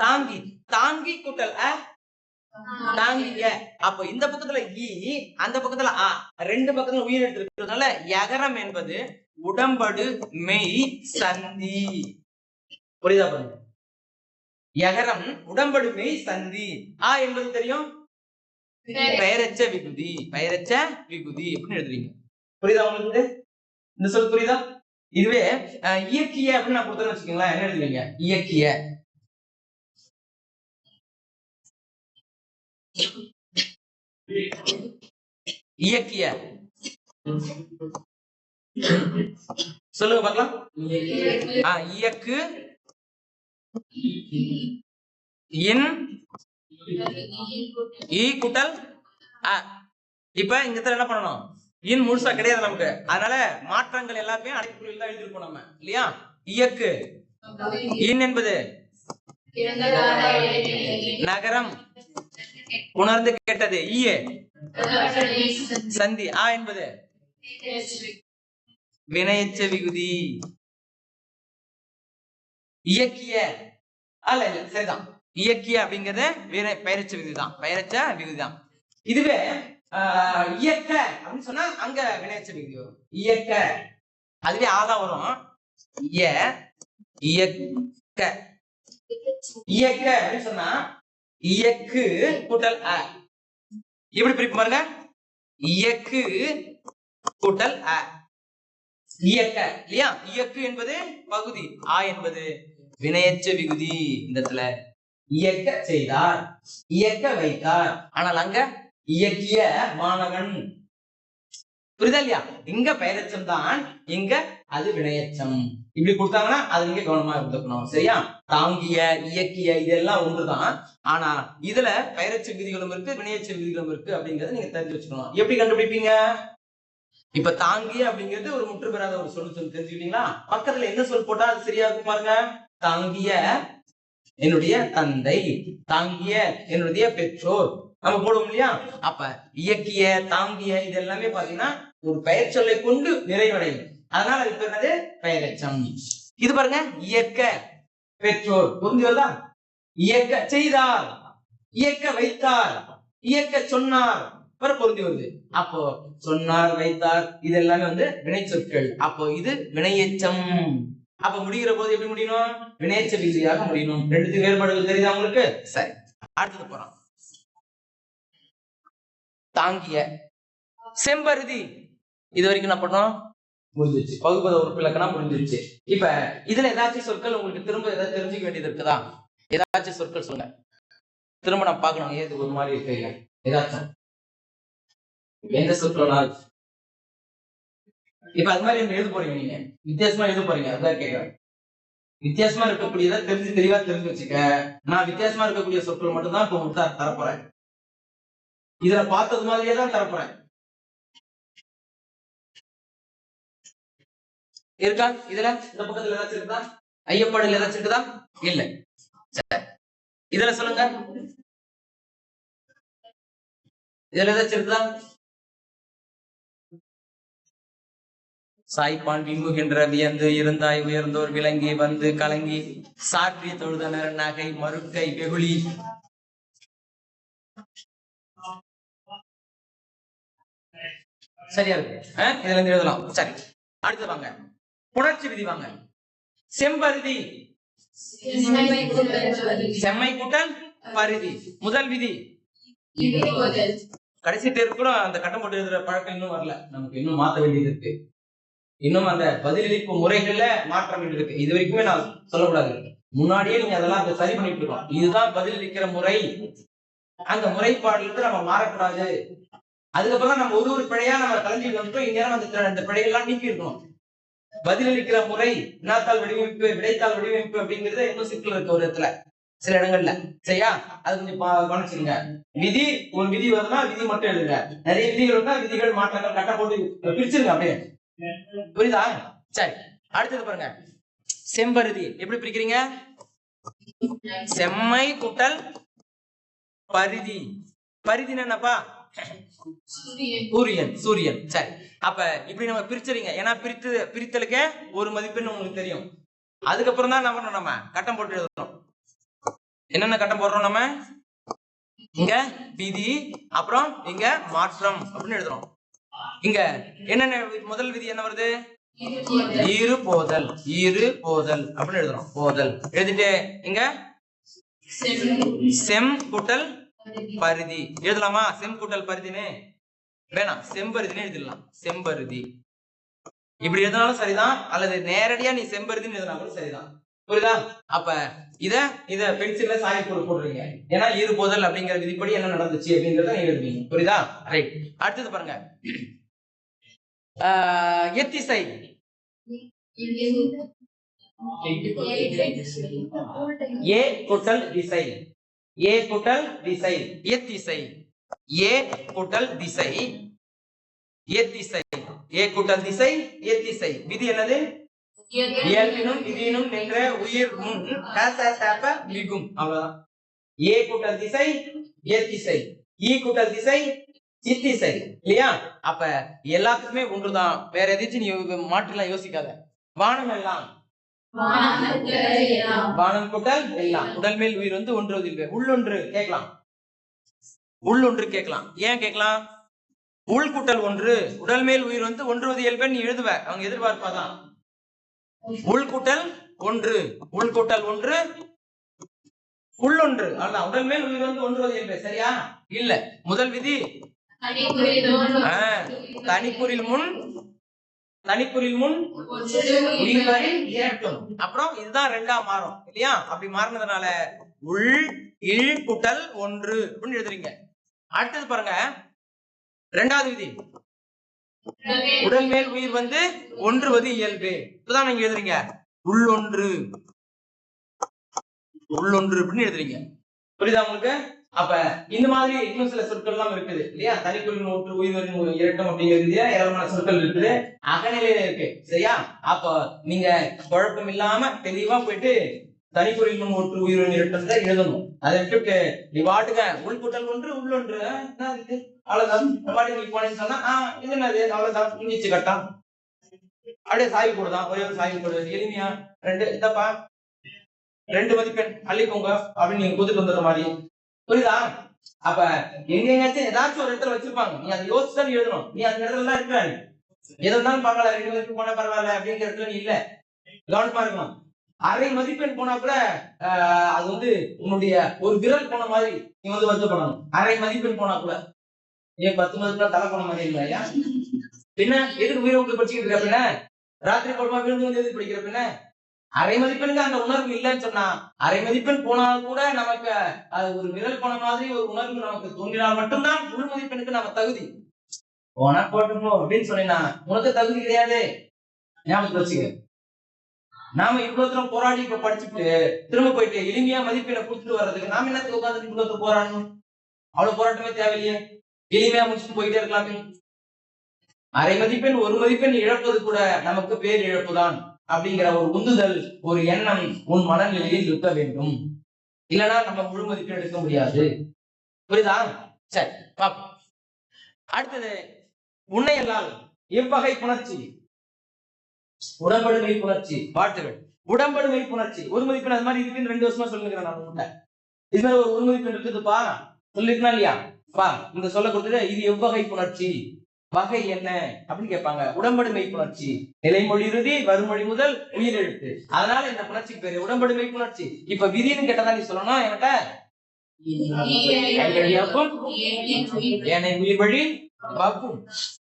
தாங்கி, தாங்கி கூட்டல் அ தாங்கிய. அப்போ இந்த பக்கத்துல ஈ, அந்த பக்கத்துல ஆ, 2 பக்கத்துல உயிர் எடுத்திருக்கிறதுனால யகரம் என்பது உடம்படு மெய் சந்தி. புரியுதா பாருங்க, யகரம் உடம்படு மெய் சந்தி. ஆ என்பது தெரியும், பெயரச்ச விகுதி, பெயரச்ச விகுதி அப்படின்னு எழுதுறீங்க. புரியுதா உங்களுக்கு? இந்த சொல் புரியுதா? இதுவே இயக்கிய அப்படின்னு நான் கொடுத்தேன்னு வச்சுக்கீங்களா, என்ன எழுதுவீங்க, இயக்கிய. இயக்கிய சொல்லுங்க பார்க்கலாம். இயக்கு இன் ஈ கூட்டல் அ. இப்ப இந்த இடத்துல என்ன பண்ணணும், இன் முழுசா கிடையாது நமக்கு, அதனால மாற்றங்கள் எல்லாமே அடைப்புக்குறியில் தான் எழுதிருப்போம் நம்ம இல்லையா. இயக்கு இன் என்பது நகரம் உணர்ந்து கேட்டது, ஈய சந்தி, ஆ என்பது வினையச்ச விகுதி. இயக்கிய அல்ல இல்ல சரிதான், இயக்கிய அப்படிங்கறது பெயரச்ச விகுதி தான், பெயரச்ச விகுதி தான். இதுவே இயக்க அப்படின்னு சொன்னா அங்க வினையச்ச விகுதி வரும். இயக்க அதுவே ஆதான் வரும். இயக்க இயக்க அப்படின்னு சொன்னா இயக்கு கூட்டல் அ. எப்படி பிரிப்பு பாருங்க, இயக்கு கூட்டல் அ, இயக்க இல்லையா. இயக்கு என்பது பகுதி, ஆ என்பது வினையச்ச விகுதி. இந்த இடத்துல இயக்க செய்தார், இயக்க வைத்தார், ஆனால் அங்க இயக்கிய மாணவன். புரியுதா இல்லையா? இங்க பெயரச்சம் தான், இங்க அது வினையச்சம். இப்படி கொடுத்தாங்கன்னா அது நீங்க கவனமா இருந்துக்கணும். சரியா? தாங்கிய இயக்கிய இதெல்லாம் ஒன்றுதான், ஆனா இதுல பெயரச்ச விதிகளும் இருக்கு வினையச்ச விதிகளும் இருக்கு அப்படிங்கறத நீங்க தெரிஞ்சு வச்சுக்கணும். எப்படி கண்டுபிடிப்பீங்க? இப்ப தாங்கிய அப்படிங்கிறது ஒரு முற்று பெறாத ஒரு சொல் தெரிஞ்சுக்கிட்டீங்களா? பக்கத்துல என்ன சொல் போட்டா அது சரியா இருக்கும் பாருங்க. தாங்கிய என்னுடைய தந்தை, தாங்கிய என்னுடைய பெற்றோர் நம்ம போடுவோம் இல்லையா. அப்ப இயக்கிய தாங்கிய இது எல்லாமே பாத்தீங்கன்னா ஒரு பெயர் சொல்லை கொண்டு நிறைவடையும், அதனால அது என்னது பெயரெச்சம். இது பாருங்க இயக்க பெற்றோர், பொருந்தி வருதா? இயக்க செய்தார், இயக்க வைத்தார், இயக்க சொன்னார், பொருந்தி வருது. அப்போ சொன்னார், வைத்தார், இது எல்லாமே வந்து வினை சொற்கள். அப்போ இது வினையெச்சம். அப்ப முடிகிற போது எப்படி முடியணும்? வினையெச்ச விகுதியாக முடியணும். ரெண்டுத்துக்கு வேறுபாடுகள் தெரியுதா உங்களுக்கு? சரி, அடுத்தது போறோம். தாங்கிய செம்பருதி. இது வரைக்கும் என்ன பண்ணோம்? முடிஞ்சிருச்சு. பகுப்பத உறுப்பிலக்கணம் முடிஞ்சிருச்சு. இப்ப இதுல ஏதாச்சும் சொற்கள் உங்களுக்கு திரும்ப ஏதாவது தெரிஞ்சுக்க வேண்டியது இருக்குதா? ஏதாச்சும் சொற்கள் சொல்லுங்க. திரும்ப நான் பார்க்கணும் ஏது ஒரு மாதிரி இருக்கு. ஏதாச்சும் எந்த சொற்கள்? இப்ப அது மாதிரி எழுத போறீங்க, நீங்க வித்தியாசமா எழுத போறீங்க, அதான் கேட்கிறேன். வித்தியாசமா இருக்கக்கூடியதை தெளிவா தெரிஞ்சு வச்சுக்க. நான் வித்தியாசமா இருக்கக்கூடிய சொற்கள் மட்டும் தான் இப்ப உங்களுக்கு தரப்போறேன். இதுல பார்த்தது மாதிரியே தான் தரப்போறேன். இருக்கா? இதுல இந்த பக்கத்துல ஏதாச்சும் இருக்குதா? ஐயப்பாடுல ஏதாச்சும் இருக்குதா? இல்ல. இதுல சொல்லுங்க, இதுல ஏதாச்சும் இருக்குதா? சாய்ப்பான் விம்புகின்ற வியந்து இருந்தாய் உயர்ந்தோர் விளங்கி வந்து கலங்கி சாற்றிய தொழுதனர் நகை மறுக்கை வெகுளி. சரியா இருக்கு. இதுல இருந்து எழுதலாம். சரி, அடுத்து வாங்க புணர்ச்சி விதி. வாங்க செம்பருதி, செம்மை கூட்டல் பருதி. முதல் விதி. கடைசி தேர்வு கூட அந்த கட்டம் போட்டு எழுதுற பழக்கம் இன்னும் வரல. நமக்கு இன்னும் மாற்ற வேண்டியது இருக்கு. இன்னும் அந்த பதிலளிப்பு முறைகள்ல மாற்றம் இருக்கு. இது வரைக்குமே நான் சொல்லக்கூடாது, முன்னாடியே நீங்க அதெல்லாம் சரி பண்ணிட்டு இருக்கோம். இதுதான் பதிலளிக்கிற முறை. அந்த முறைப்பாடுல நம்ம மாறக்கூடாது. அதுக்கப்புறம் நம்ம ஒரு பிழையா நம்ம கலைஞ்சிட்டு வந்துட்டோம். இந்நேரம் அந்த பிழைகள்லாம் நீக்கி இருக்கணும். பதிலளிக்கிற முறை, வினாத்தாள் வடிவமைப்பு, விடைத்தாள் வடிவமைப்பு அப்படிங்கிறது இன்னும் சிக்கல் இருக்கு ஒரு இடத்துல, சில இடங்கள்ல. சரியா? அது கொஞ்சம் கவனிச்சுங்க. விதி, ஒரு விதி வருதுன்னா விதி மட்டும் எழுதுங்க. நிறைய விதிகள் இருந்தா விதிகள் மாற்றங்கள் கட்ட போட்டு பிரிச்சிருங்க அப்படியே. புரியுதா? சரி, அடுத்தது பாருங்க. செம்பருதி எப்படி பிரிக்கிறீங்க? செம்மை கூட்டல் பரிதி. பரிதினா என்னப்பா? சூரியன். சூரியன். சரி, அப்ப இப்படி நம்ம பிரிச்சுறீங்க. ஏன்னா பிரித்தலுக்கு ஒரு மதிப்பெண் உங்களுக்கு தெரியும். அதுக்கப்புறம் தான் நம்ம கட்டம் போட்டு எழுதுறோம். என்னென்ன கட்டம் போடுறோம் நம்ம? இங்க விதி, அப்புறம் இங்க மாற்றம் அப்படின்னு எழுதுறோம். இங்க என்னென்ன முதல் விதி என்ன வருது? ஈறு போதல். ஈறு போதல் அப்படின்னு எழுதுறோம். போதல் எழுதிட்டு இங்க செம் கூட்டல் பருதி எழுதலாமா? செம் கூட்டல் பருதின்னு வேணாம், செம்பருதின்னு எழுதிடலாம். செம்பருதி இப்படி எழுதினாலும் சரிதான், அல்லது நேரடியா நீ செம்பருதின்னு எழுதினாலும் சரிதான். புரியுதா? அப்ப இத பென்சில்ல சாய் போடுறீங்க. ஏன்னா ஈறு போதல் அப்படிங்கிற விதிப்படி என்ன நடந்துச்சு அப்படிங்கறத நீங்க எழுதுவீங்க. புரியுதா? ரைட். அடுத்தது பாருங்க, எத்திசை. ஏ கூட்டல் திசை. ஏ கூட்டல் திசை எத்திசை. ஏ கூட்டல் திசை எத்திசை. ஏ கூட்டல் திசை எத்திசை. விதி என்னது? இயல்பினும் விதியினும் நின்ற உயிர் முன் மிகும். அவ்வளவுதான். ஏ கூட்டல் திசை எத்திசை, ஈ கூட்டல் திசை இத்திசை. இல்லையா? அப்ப எல்லாத்துக்குமே ஒன்றுதான். வேற எதாச்சும் நீ மாற்றலாம் யோசிக்காத. வானம் எல்லாம், வானம் கூட்டல் எல்லாம். உடல் மேல் உயிர் வந்து ஒன்று உள்ளொன்று கேட்கலாம். உள்ளொன்று கேட்கலாம். ஏன் கேட்கலாம்? உள் கூட்டல் ஒன்று, உடல் மேல் உயிர் வந்து ஒன்றுவது இயல்பு நீ எழுதுவ. அவங்க எதிர்பார்ப்பாதான். உள் கூட்டல் ஒன்று, உள் கூட்டல் ஒன்று உள்ளொன்று. அல்ல, உடல் மேல் உயிர் வந்து ஒன்றுவது இயல்பு. சரியா? இல்ல. முதல் விதி தனிக்குறில் முன், தனிக்குறில் முன் உயிர்வரின் இரட்டும். அப்புறம் இதுதான் ரெண்டாம் மாறும். இல்லையா? அப்படி மாறினதுனால உள் இல் கூட்டல் ஒன்று அப்படின்னு எழுதுறீங்க. அடுத்தது பாருங்க, இரண்டாவது விதி. உடல் மேல் உயிர் வந்து ஒன்றுவது இயல்பு. இப்பதான் நீங்க எழுதுறீங்க உள்ளொன்று, உள்ளொன்று அப்படின்னு எழுதுறீங்க. புரியுதா உங்களுக்கு? அப்ப இந்த மாதிரி இன்னும் சில சொற்கள் எல்லாம் இருக்குது. இல்லையா? தனிக்குறில் ஒன்று உயிர்வரின் இரட்டம் அப்படிங்கிறது ஏராளமான சொற்கள் இருக்குது. அகநிலையில இருக்கு. சரியா? அப்ப நீங்க குழப்பம் இல்லாம தெளிவா போயிட்டு தனிக்குறில் முன் ஒன்று உயிர்வரின் இரட்டம் தான் எழுதணும். அதை விட்டு நீ வாட்டுங்க உள்கூட்டல் ஒன்று உள்ளொன்று அவ்வளவுதான். நீ போனேன்னு சொன்னா இது என்னது? அவ்வளவுதான், முடிஞ்சிச்சு கட்டம். அப்படியே சாய்வு போடுதான், ஒரே ஒரு சாய்வு போடு, எளிமையா 2 இந்தப்பா 2 மதிப்பெண் அள்ளிக்கோங்க அப்படின்னு நீங்க கொடுத்துட்டு வந்துடுற மாதிரி. புரியுதா? அப்ப எங்கேயாச்சும் ஏதாச்சும் ஒரு இடத்துல வச்சிருப்பாங்க, நீ அதை யோசிச்சுதான் எழுதணும். நீ அந்த இடத்துல தான் இருக்கிற, எது இருந்தாலும் பார்க்கல, 2 மதிப்பெண் போனா பரவாயில்ல அப்படிங்கிற இடத்துல நீ இல்ல, கவனமா இருக்கணும். அரை மதிப்பெண் போனா கூட அது வந்து உன்னுடைய ஒரு விரல் போன மாதிரி நீ வந்து வருத்தப்படணும். அரை மதிப்பெண் போனா கூட ஏன் 10 மதிப்பெண் தலை போன மாதிரி இல்லையா? பின்ன எதுக்கு உயிரை விட்டு படிச்சுக்கிட்டு இருக்க? பின்ன ராத்திரி படமா விழுந்து வந்து எதுக்கு படிக்கிற? பின்ன அரை மதிப்பெண்ணுக்கு அந்த உணர்வு இல்லைன்னு சொன்னா, அரை மதிப்பெண் போனால் கூட நமக்கு அது ஒரு விரல் போன மாதிரி ஒரு உணர்வு நமக்கு தோன்றினால் மட்டும்தான் முழு மதிப்பெண்ணுக்கு நம்ம தகுதி. போனா போட்டோம் அப்படின்னு சொன்னா உனக்கு தகுதி கிடையாது. ஞாபகத்துல வச்சுக்க. நாம இவ்வளவு தூரம் போராடி இப்ப படிச்சுட்டு திரும்ப போயிட்டு எளிமையா மதிப்பெண்ணை கொடுத்துட்டு வர்றதுக்கு நாம என்னத்துக்கு உட்காந்து இவ்வளவு போராடணும்? அவ்வளவு போராட்டமே தேவையில்லையே, எளிமையா முடிச்சுட்டு போயிட்டே இருக்கலாமே. அரை மதிப்பெண் ஒரு மதிப்பெண் இழப்பது கூட நமக்கு பேர் இழப்புதான் அப்படிங்கிற ஒரு உந்துதல், ஒரு எண்ணம் உன் மனநிலையில் இருக்க வேண்டும். இல்லைன்னா நம்ம முழு மதிப்பெண் எடுக்க முடியாது. புரியுதா? சரி பாப்போம். அடுத்தது உன்னையல்லால் எவ்வகை புணர்ச்சி? உடம்படுமை புணர்ச்சி. வாழ்த்துகள். உடம்படுமை புணர்ச்சி ஒரு மதிப்பெண் அது மாதிரி இருக்குன்னு 2 வருஷமா சொல்லுங்க. நான் உங்கள்கிட்ட இது மாதிரி ஒரு மதிப்பெண் இருக்குதுப்பா சொல்லிருக்கா இல்லையா? பா இந்த சொல்ல கொடுத்துட்டு இது எவ்வகை புணர்ச்சி, வகை என்ன அப்படின்னு கேட்பாங்க. உடம்படுமை புணர்ச்சி, நிலைமொழி இறுதி, வறுமொழி முதல், உயிரெழுத்து. அதனால இந்த புணர்ச்சிக்கு பேரு உடம்படுமை புணர்ச்சி. இப்ப விதின்னு கேட்டதா நீ சொல்லணும் என்கிட்ட. ஏனை உயிர் வழி வப்பும்.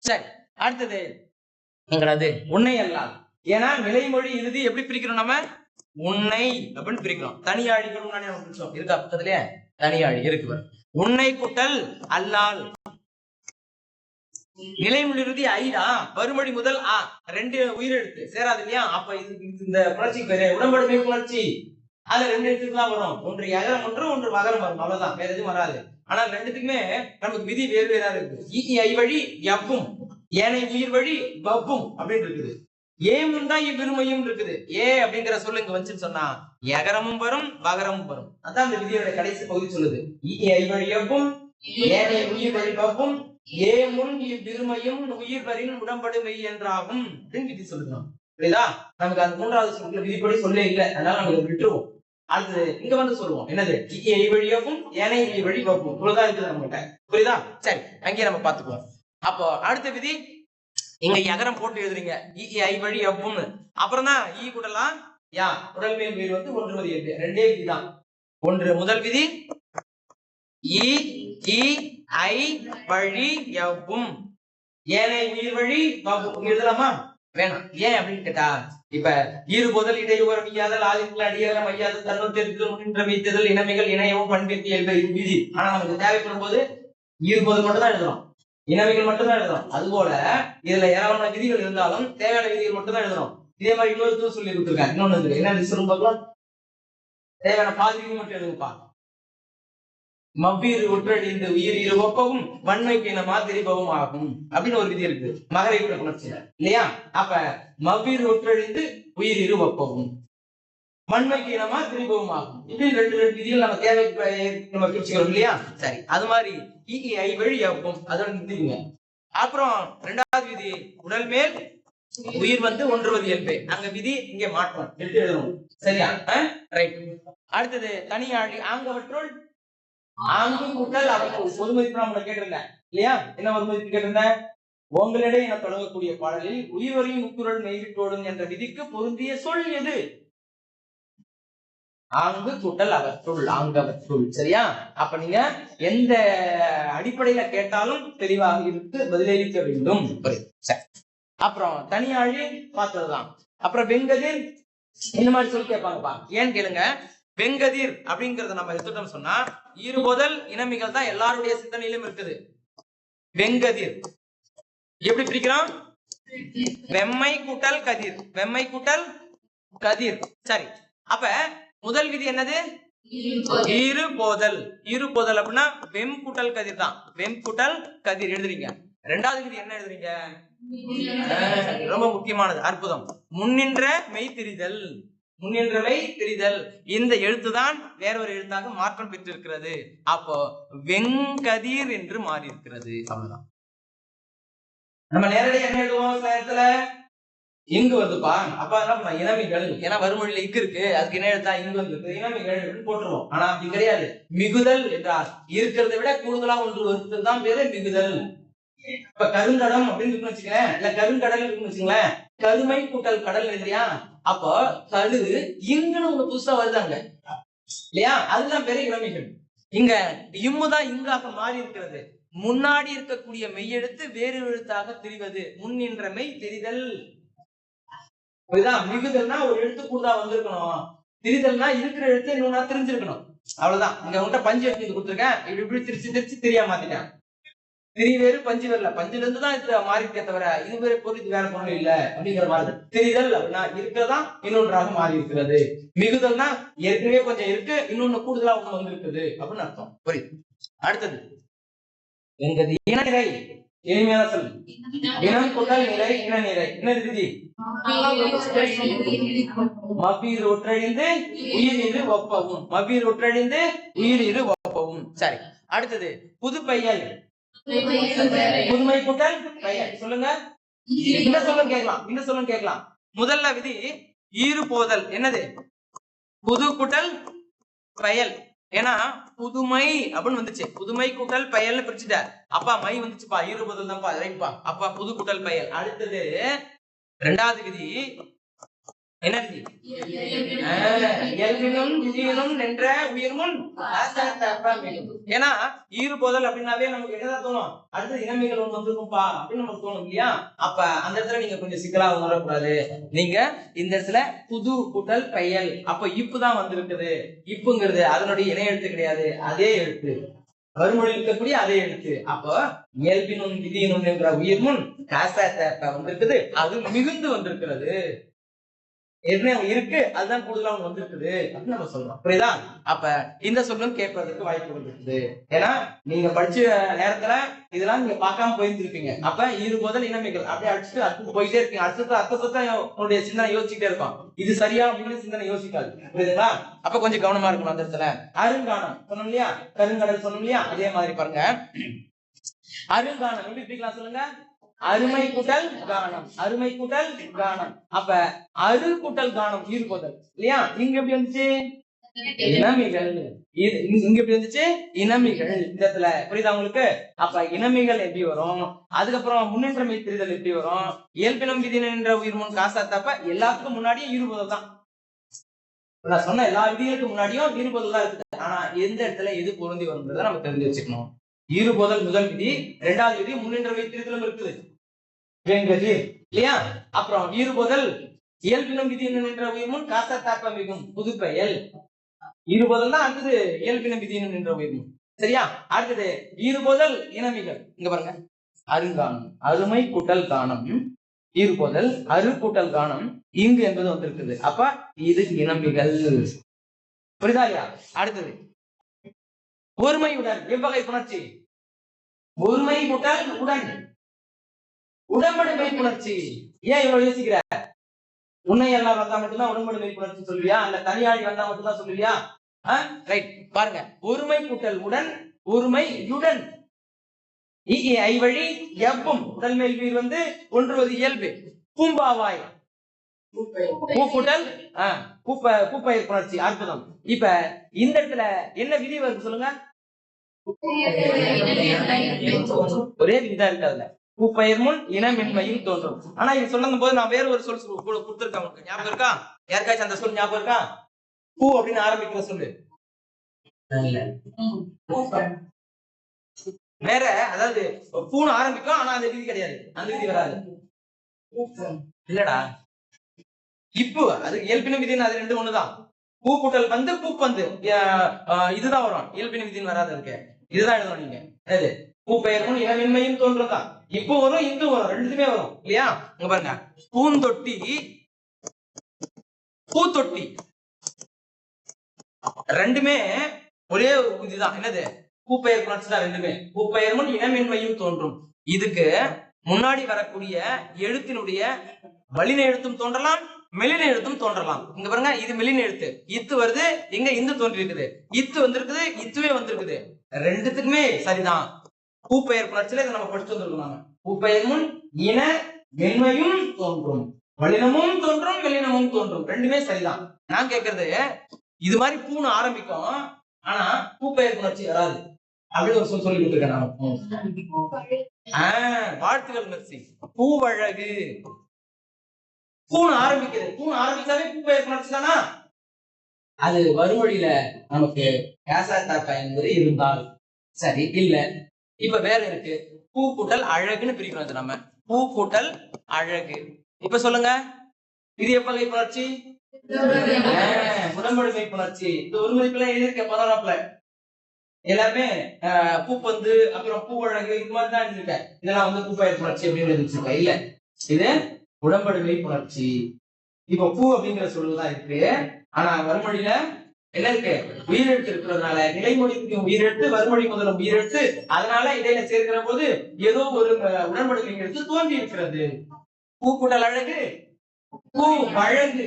சரி அடுத்தது எங்களது உன்னை அல்லால். ஏன்னா நிலைமொழி இறுதி எப்படி பிரிக்கிறோம்? நம்ம உன்னை அப்படின்னு பிரிக்கிறோம். தனியாழிகள் முன்னாடி நம்ம பிரிச்சோம். இருக்கா பக்கத்துலயே தனியாழி இருக்கு. உன்னை கூட்டல் அல்லால். நிலைமொழி இறுதி ஐடா, வறுமொழி முதல் ஆ, 2 உயிரெழுத்து சேராது இல்லையா? அப்ப இது இந்த புணர்ச்சிக்கு பேரு உடம்படுமை புணர்ச்சி. அது 2 எழுத்துக்கு தான் வரும். ஒன்று யகரம் ஒன்று மகரம் வரும். அவ்வளவுதான், வேற எதுவும் வராது. ஆனா 2த்துக்குமே நமக்கு விதி வேறு வேறா இருக்கு. ஈ ஐ வழி எப்பும், ஏனை உயிர் வழி வப்பும் அப்படின்னு இருக்குது. ஏமும் தான் இவ்விருமையும் இருக்குது. ஏ அப்படிங்கிற சொல்லு இங்க வந்துன்னு சொன்னா யகரமும் வரும், மகரமும் வரும். அதான் அந்த விதியோட கடைசி பகுதி சொல்லுது. ஈ ஐ வழி எப்பும், ஏனை உயிர் வழி வப்பும், ஏ முன் இவ்விருமையும் உயிர்வரின் உடம்படுமை என்றாகும் அப்படின்னு விதி சொல்லணும். புரியுதா? நமக்கு அந்த 3வது சொல்லுல விதிப்படி சொல்லே இல்லை, அதனால நம்ம விட்டுருவோம். அது இங்க வந்து சொல்லுவோம். என்னது? ஐ வழியாகும், ஏனை வழி வப்பும். இவ்வளவுதான் இருக்குது நம்ம கிட்ட. புரியுதா? சரி அங்கேயே நம்ம பாத்துக்குவோம். அப்போ அடுத்த விதி இங்க யகரம் போட்டு எழுதுறீங்க. ஐ வழி எப்பும். அப்புறம் தான் ஈ கூடலாம் யா உடல் மேல் வீடு வந்து 1 8 2 விதி தான். ஒன்று முதல் விதி ஈ ஐ வழி எவ்வும், ஏனை உயிர் வழி வப்பும் எழுதலாமா? வேணாம். ஏன் அப்படின்னு கேட்டா, இப்ப ஈறு போதல் இடையுவர் மையாதல் ஆதிக்குள்ள அடியார மையாதல் தன்னுத்திற்கு முன்னின்ற வைத்ததல் இனமைகள் இணையவும் பண்பிற்கு இயல்பு விதி. ஆனா நமக்கு தேவைப்படும் போது ஈறு போதல் மட்டும் தான் எழுதுறோம், இனமைகள் மட்டும் தான் எழுதுறோம். அது போல இதுல ஏராளமான விதிகள் இருந்தாலும் தேவையான விதிகள் மட்டும் தான் எழுதுறோம். இதே மாதிரி இன்னொரு சொல்லி கொடுத்துருக்காங்க. இன்னொன்னு என்ன சொல்லும் பார்க்கலாம். தேவையான பாதிப்பு மட்டும் எழுதுப்பா. மவ்வீறு ஒற்றடிந்து உயிர் இரு ஒப்பவும் வன்மைக்கு இன மாதிரிபவும் ஆகும் அப்படின்னு ஒரு விதி இருக்கு மகர புணர்ச்சியில இல்லையா? அப்ப மவ்வீறு ஒற்றடிந்து உயிர் இரு ஒப்பவும் வன்மைக்கு இனமா திரிபவும் ஆகும். இப்படி 2 விதிகள் நம்ம தேவைக்கு நம்ம பிரிச்சுக்கிறோம் இல்லையா? சரி அது மாதிரி ஐ வழி ஆகும். அதோட நிறுத்திங்க. அப்புறம் 2வது விதி உடல் மேல் உயிர் வந்து 1 இயல்பு. அங்க விதி இங்க மாற்றம் எடுத்து எழுதணும். சரியா? ரைட். அடுத்தது தனியாழி ஆங்கவற்றுள் ஆங்கு கூட்டல் அவர்கள் ஒரு மதிப்பு நம்ம கேட்டிருந்தேன் இல்லையா? என்ன ஒரு மதிப்பு கேட்டிருந்தேன்? உங்களிடையே என தொடங்கக்கூடிய பாடலில் உயிர்வரையும் முக்குரல் மெய்விட்டோடும் என்ற விதிக்கு பொருந்திய சொல் எது? ஆங்கு கூட்டல் அவற்றுள், ஆங்கவற்றுள். சரியா? அப்ப நீங்க எந்த அடிப்படையில கேட்டாலும் தெளிவாக இருந்து பதிலளிக்க வேண்டும். சரி. அப்புறம் தனியாழி பார்த்ததுதான். அப்புறம் வெங்கதிர் இந்த மாதிரி சொல்லி கேட்பாங்கப்பா. ஏன்னு கேளுங்க. வெங்கதிர் அப்படிங்கறத நம்ம எடுத்துட்டோம் சொன்னா ஈறுபோதல் இனமிகள் தான் எல்லாருடைய சிந்தனையிலும் இருக்குது. வெங்கதிர் எப்படி பிரிக்கிறோம்? வெம்மை கூட்டல் கதிர், வெம்மை கூட்டல் கதிர். சரி அப்ப முதல் விதி என்னது? ஈறுபோதல். ஈறுபோதல் அப்படின்னா வெம் கூட்டல் கதிர் தான். வெம் கூட்டல் கதிர் எழுதுறீங்க. 2வது விதி என்ன எழுதுறீங்க? ரொம்ப முக்கியமானது, அற்புதம். முன்னின்ற மெய் தெரிதல். முன்னின்றவை தெரிதல். இந்த எழுத்துதான் வேற ஒரு எழுத்தாக மாற்றம் பெற்றிருக்கிறது. அப்போ வெங்கதிர் என்று மாறி இருக்கிறது. அவ்வளவுதான். நம்ம நேரடியாக என்ன எழுதுவோம்? சில இடத்துல இங்கு வருதுப்பா. அப்ப என்ன இனமிகள், ஏன்னா வறுமொழியில இங்கு இருக்கு, அதுக்கு என்ன எழுத்தா இங்கு வந்து இனமிகள் போட்டுருவோம். ஆனா அப்படி கிடையாது. மிகுதல் என்றால் இருக்கிறத விட கூடுதலா ஒன்று வருது தான் பேரு மிகுதல். இப்ப கருங்கடம் அப்படின்னு இருக்குன்னு வச்சுக்கலேன், இல்ல கருங்கடல் இருக்குன்னு வச்சுங்களேன், கருமை கூட்டல் கடல் இல்லையா, அப்போ கரு இங்குன்னு ஒண்ணு புதுசா வருதாங்க இல்லையா, அதுதான் பெரிய இளமைகள். இங்க இம்முதான் இங்காக மாறி இருக்கிறது. முன்னாடி இருக்கக்கூடிய மெய்யெழுத்து வேறு எழுத்தாக தெரிவது, முன் நின்ற மெய் தெரிதல். மிகுதல்னா ஒரு எழுத்து கூடுதா வந்திருக்கணும், திரிதல்னா இருக்கிற எழுத்து இன்னொன்னா தெரிஞ்சிருக்கணும். அவ்வளவுதான். இங்க உங்கள்கிட்ட பஞ்சு எடுத்து கொடுத்துருக்கேன், இப்படி இப்படி திருச்சி திருச்சி தெரியாம மாத்திட்டேன். திரி வேறு பஞ்சு வரல, பஞ்சுல இருந்து தான் இது மாறிட்டே தவிர இது வேற பொருள் இது வேற பொருள் இல்ல அப்படிங்கிற மாதிரி. தெரிதல் அப்படின்னா இருக்கிறதா இன்னொன்றாக மாறி இருக்கிறது. மிகுதல்னா ஏற்கனவே கொஞ்சம் இருக்கு, இன்னொன்னு கூடுதலா ஒண்ணு வந்து இருக்குது அப்படின்னு அர்த்தம். புரியுது. அடுத்தது எங்கது இனநிலை. எளிமையான சொல் இனம் கொண்டல் நிலை இனநிலை. என்ன விதி? மபீர் ஒற்றழிந்து உயிரிரு ஒப்பவும். மபீர் ஒற்றழிந்து உயிரிரு ஒப்பவும். சரி. அடுத்தது புது பெயல். புதுமை கூட்டல் பெயர். சொல்லுங்க. இந்த சொல்லும் கேட்கலாம், இந்த சொல்லும் கேட்கலாம். முதல்ல விதி ஈறு போதல். என்னது? புது கூட்டல் பெயல். ஏன்னா புதுமை அப்படின்னு வந்துச்சு, புதுமை கூட்டல் பெயல்னு பிரிச்சுட்ட, அப்பா மை வந்துச்சுப்பா, ஈறு போதல் தான்ப்பா, ரைட்பா. அப்பா புது கூட்டல் பெயல். அடுத்தது இரண்டாவது விதி என்ன விதி? இயல்பினும் விதியினும் நின்ற உயிர்முன். ஏன்னா ஈறு போதல் அப்படின்னாவே நமக்கு என்னதான் தோணும்? அடுத்து இனமிகள் ஒண்ணு வந்திருக்கும்பா அப்படின்னு நமக்கு தோணும் இல்லையா? அப்ப அந்த இடத்துல நீங்க கொஞ்சம் சிக்கலா உணரக்கூடாது. நீங்க இந்த இடத்துல புது கூட்டல் பெயல், அப்ப இப்புதான் வந்திருக்குது. இப்புங்கிறது அதனுடைய இணை எழுத்து கிடையாது, அதே எழுத்து, வறுமொழி இருக்கக்கூடிய அதே எழுத்து. அப்போ இயல்பினும் விதியினும் என்ற உயிர் முன் வந்திருக்குது, அது மிகுந்து வந்திருக்கிறது. என்ன இருக்கு அதுதான் கூடுதலா ஒண்ணு வந்திருக்குது அப்படின்னு நம்ம சொல்றோம். புரியுதா? அப்ப இந்த சொல்லும் கேட்பதற்கு வாய்ப்புகள் இருக்குது. ஏன்னா நீங்க படிச்ச நேரத்துல இதெல்லாம் நீங்க பார்க்காம போயிருந்திருப்பீங்க. அப்ப இரு முதல் இனமிகள் அப்படியே அடிச்சுட்டு அடுத்து போயிட்டே இருக்கீங்க. அர்த்தத்தை உங்களுடைய சிந்தனை யோசிச்சுட்டே இருக்கும். இது சரியா அப்படின்னு சிந்தனை யோசிக்காது. புரியுதுங்களா? அப்ப கொஞ்சம் கவனமா இருக்கணும் அந்த இடத்துல. அருங்கானம் சொன்னோம் இல்லையா, கருங்கடல் சொன்னோம் இல்லையா, அதே மாதிரி பாருங்க. அருங்கானம் எப்படி பிரிக்கலாம் சொல்லுங்க? அருமை கூட்டல் கானம், அருமை கூட்டல் கானம். அப்ப அரு கூட்டல் கானம் ஈர்ப்பதல் இல்லையா? இங்க எப்படி வந்துச்சு? இனமிகள். இங்க எப்படி வந்துச்சு? இனமிகள். இந்த இடத்துல புரியுதா உங்களுக்கு? அப்ப இனமிகள் எப்படி வரும், அதுக்கப்புறம் முன்னேற்றமை தெரிதல் எப்படி வரும், இயல்பினம் விதி என்ற உயிர் முன் காசாத்தப்ப எல்லாத்துக்கும் முன்னாடியே ஈடுபதல் தான். நான் சொன்ன எல்லா விதிகளுக்கு முன்னாடியும் ஈடுபதல் தான் இருக்குது. ஆனா எந்த இடத்துல எது பொருந்தி வரும்ன்றதை நம்ம தெரிஞ்சு வச்சுக்கணும். ஈறுபோதல் முதல் விதி, இரண்டாவது விதி முன்னின்ற திருத்தலும் இருக்குது இல்லையா? அப்புறம் ஈறுபோதல் இயல்பினம் விதி நின்ற உயிர் முன் காசா தாப்ப மிகும் புது பெயல். ஈறுபோதல் தான் அடுத்தது இயல்பினம் விதி நின்ற உயிர் முன். சரியா? அடுத்தது ஈறுபோதல் இனமிகள். இங்க பாருங்க, அருங்கானம் அருமை கூட்டல் கானம், ஈறுபோதல் அரு கூட்டல் கானம், இங்கு என்பது வந்திருக்குது. அப்ப இது இனமிகள். புரியுதா இல்லையா? அடுத்தது ஒருமையுடன். எவ்வகை புணர்ச்சி? ஒருமை கூட்டல் உடன், உடம்படுமை புணர்ச்சி. ஏன் இவ்வளவு யோசிக்கிற? உன்னை எல்லாம் வந்தா மட்டும்தான் உடம்படுமை புணர்ச்சி சொல்லுவியா, இல்ல தனியாளி வந்தா மட்டும்தான் சொல்லுவியா? ரைட். பாருங்க, ஒருமை கூட்டல் உடன், ஒருமையுடன். ஐ வழி எவ்வும் உடல் மேல் வீர் வந்து ஒன்றுவது இயல்பு. பூம்பாவாய் பூக்கூட்டல் பூப்பயிர் புணர்ச்சி. அற்புதம். இப்ப இந்த இடத்துல என்ன விதி வருது சொல்லுங்க? ஒரே விதிதான் இருக்கு அதுல. பூப்பயிர் முன் இனமின்மையும் தோன்றும். ஆனா இது சொல்லும் போது நான் வேற ஒரு சொல் கொடுத்திருக்கேன். உங்களுக்கு ஞாபகம் இருக்கா? யாருக்காச்சும் அந்த சொல் ஞாபகம் இருக்கா? பூ அப்படின்னு ஆரம்பிக்கிற சொல்லு வேற, அதாவது பூன்னு ஆரம்பிக்கும், ஆனா அந்த விதி கிடையாது, அந்த விதி வராது. இல்லடா, இப்பு அது இயல்பின விதின்னு அது ரெண்டு ஒண்ணுதான். பூ கூட்டல் வந்து பூப்பந்து இதுதான் வரும், இயல்பின விதின்னு வராது இருக்கு. இதுதான் எழுதணும் நீங்க. அது பூ பெயர்க்கும் இனமின்மையும் தோன்றதான். இப்போ வரும், இந்து வரும், ரெண்டுமே வரும் இல்லையா? இங்க பாருங்க, பூந்தொட்டி பூத்தொட்டி ரெண்டுமே ஒரே இதுதான். என்னது? பூப்பெயர் புணர்ச்சி தான் ரெண்டுமே. பூப்பெயர் முன் இனமின்மையும் தோன்றும். இதுக்கு முன்னாடி வரக்கூடிய எழுத்தினுடைய வலின எழுத்தும் தோன்றலாம், மெலின எழுத்தும் தோன்றலாம். இங்க பாருங்க, இது மெலின எழுத்து, இத்து வருது, இங்க இந்து தோன்றி இருக்குது, இத்து வந்திருக்குது, இத்துவே வந்திருக்குது. ரெண்டுத்துக்குமே சரிதான். பூப்பெயர் புணர்ச்சியில இதை நம்ம படிச்சு வந்திருக்கோம். பூப்பெயர் முன் இன மென்மையும் தோன்றும். வல்லினமும் தோன்றும் வெள்ளினமும் தோன்றும், ரெண்டுமே சரிதான். நான் கேக்குறது இது மாதிரி பூன்னு ஆரம்பிக்கும், ஆனா பூ பெயர் புணர்ச்சி வராது அப்படின்னு ஒரு சொல்லி கொடுத்துருக்கேன் நான். வாழ்த்துக்கள் மெர்சி. பூவழகு பூன்னு ஆரம்பிக்கிறது, பூன்னு ஆரம்பிச்சாவே பூ பெயர் புணர்ச்சி தானா? அது வறுமொழியில நமக்கு என்பது இருந்தால் சரி, இல்ல இப்ப வேற இருக்கு. பூ கூட்டல் அழகுன்னு பிரிக்கணும் நம்ம. பூ கூட்டல் அழகு. இப்ப சொல்லுங்க, இது எப்பகை புணர்ச்சி? உடம்படுமை புணர்ச்சி. இந்த ஒரு மதிப்புல எழுதிருக்க பரவாயில்ல, எல்லாமே பூப்பந்து அப்புறம் பூவழகு இது மாதிரி தான் எழுதிருக்கேன். இதெல்லாம் வந்து பூப்பெயர் புணர்ச்சி அப்படின்னு எழுதிருக்கேன். இல்ல, இது உடம்படுமை புணர்ச்சி. இப்ப பூ அப்படிங்கிற சொல்லுதான் இருக்கு, ஆனா வறுமொழியில என்ன இருக்கு? உயிரெழுத்து இருக்கிறதுனால நிலைமொழிக்கு உயிரெழுத்து, வறுமொழி முதலும் உயிரெழுத்து, அதனால இடையில சேர்க்கிற போது ஏதோ ஒரு உடன்படுக்கை எழுத்து தோன்றி இருக்கிறது. பூ கூட்டல் அழகு, பூ வழங்கு.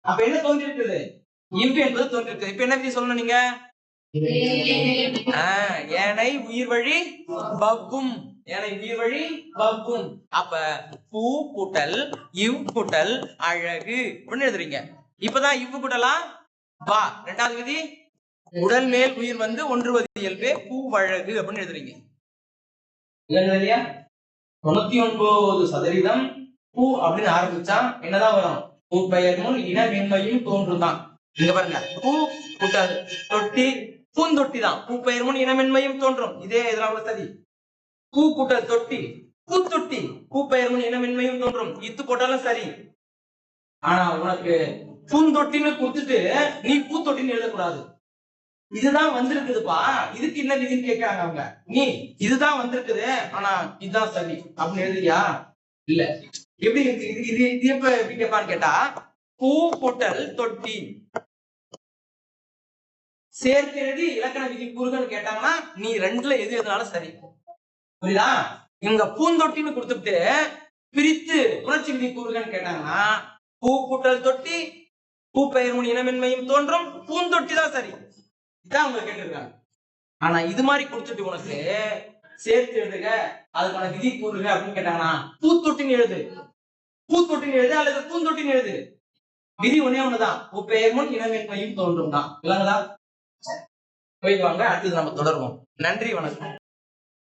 அப்ப என்ன தோன்றி இருக்குது? இவ்வு என்பது தோன்றி இருக்குது. இப்ப என்ன விதி சொல்லணும் நீங்க? ஏனை உயிர் வழி வவ்வும், ஏனை உயிர் வழி வவ்வும். அப்ப பூ கூட்டல் இவ் கூட்டல் அழகு அப்படின்னு எழுதுறீங்க. இப்பதான் இவ்வு கூட்டலா வா. ரெண்டாவது விதி, உடல் மேல் உயிர் வந்து ஒன்றுவது இயல்பே பூவழகு அப்படின்னு எழுதுறீங்க. 99% பூ அப்படின்னு ஆரம்பிச்சா என்னதான் வரும்? பூ பெயர் முன் இன வெண்மையும் தோன்றுதான். இங்க பாருங்க, பூ கூட்டல் தொட்டி பூந்தொட்டி தான். பூ பெயர் முன் இனமென்மையும் தோன்றும். இதே இதெல்லாம் சரி. பூ கூட்டல் தொட்டி பூத்தொட்டி, பூ பெயர் முன் இனமென்மையும் தோன்றும். இத்து போட்டாலும் சரி. ஆனா உனக்கு பூந்தொட்டின்னு கொடுத்துட்டு நீ பூத்தொட்டின்னு எழுதக்கூடாது. இதுதான் வந்திருக்குதுப்பா, இதுக்கு என்ன விதின்னு கேட்கிறாங்க அவங்க. நீ இதுதான் வந்திருக்குது, ஆனா இதுதான் சரி அப்படின்னு எழுதியா? இல்ல. எப்படி இருக்கு இது? இது எப்ப எப்படி கேட்பான்னு கேட்டா, பூ கூட்டல் தொட்டி சேர்த்து எழுதி இலக்கண விதி கூறுகன்னு கேட்டாங்கன்னா நீ ரெண்டுல எது எதுனாலும் சரி. புரியுதா? இவங்க பூந்தொட்டின்னு கொடுத்துட்டு பிரித்து புணர்ச்சி விதி கூறுகன்னு கேட்டாங்கன்னா பூ கூட்டல் தொட்டி, பூ பெயர் முன் இனமென்மையும் தோன்றும், பூந்தொட்டி தான் சரி. இதான் அவங்க கேட்டிருக்காங்க. ஆனா இது மாதிரி கொடுத்துட்டு உனக்கு சேர்த்து எழுதுக, அதுக்கான விதி கூறுக அப்படின்னு கேட்டாங்கன்னா பூத்தொட்டின்னு எழுது, பூத்தொட்டின்னு எழுது அல்லது பூந்தொட்டின்னு எழுது. விதி ஒன்னே ஒண்ணுதான், பூ பெயர் முன் இனமென்மையும் தோன்றும் தான். இல்லைங்களா? போயிட்டு வாங்க, அடுத்தது நம்ம தொடருவோம். நன்றி, வணக்கம்.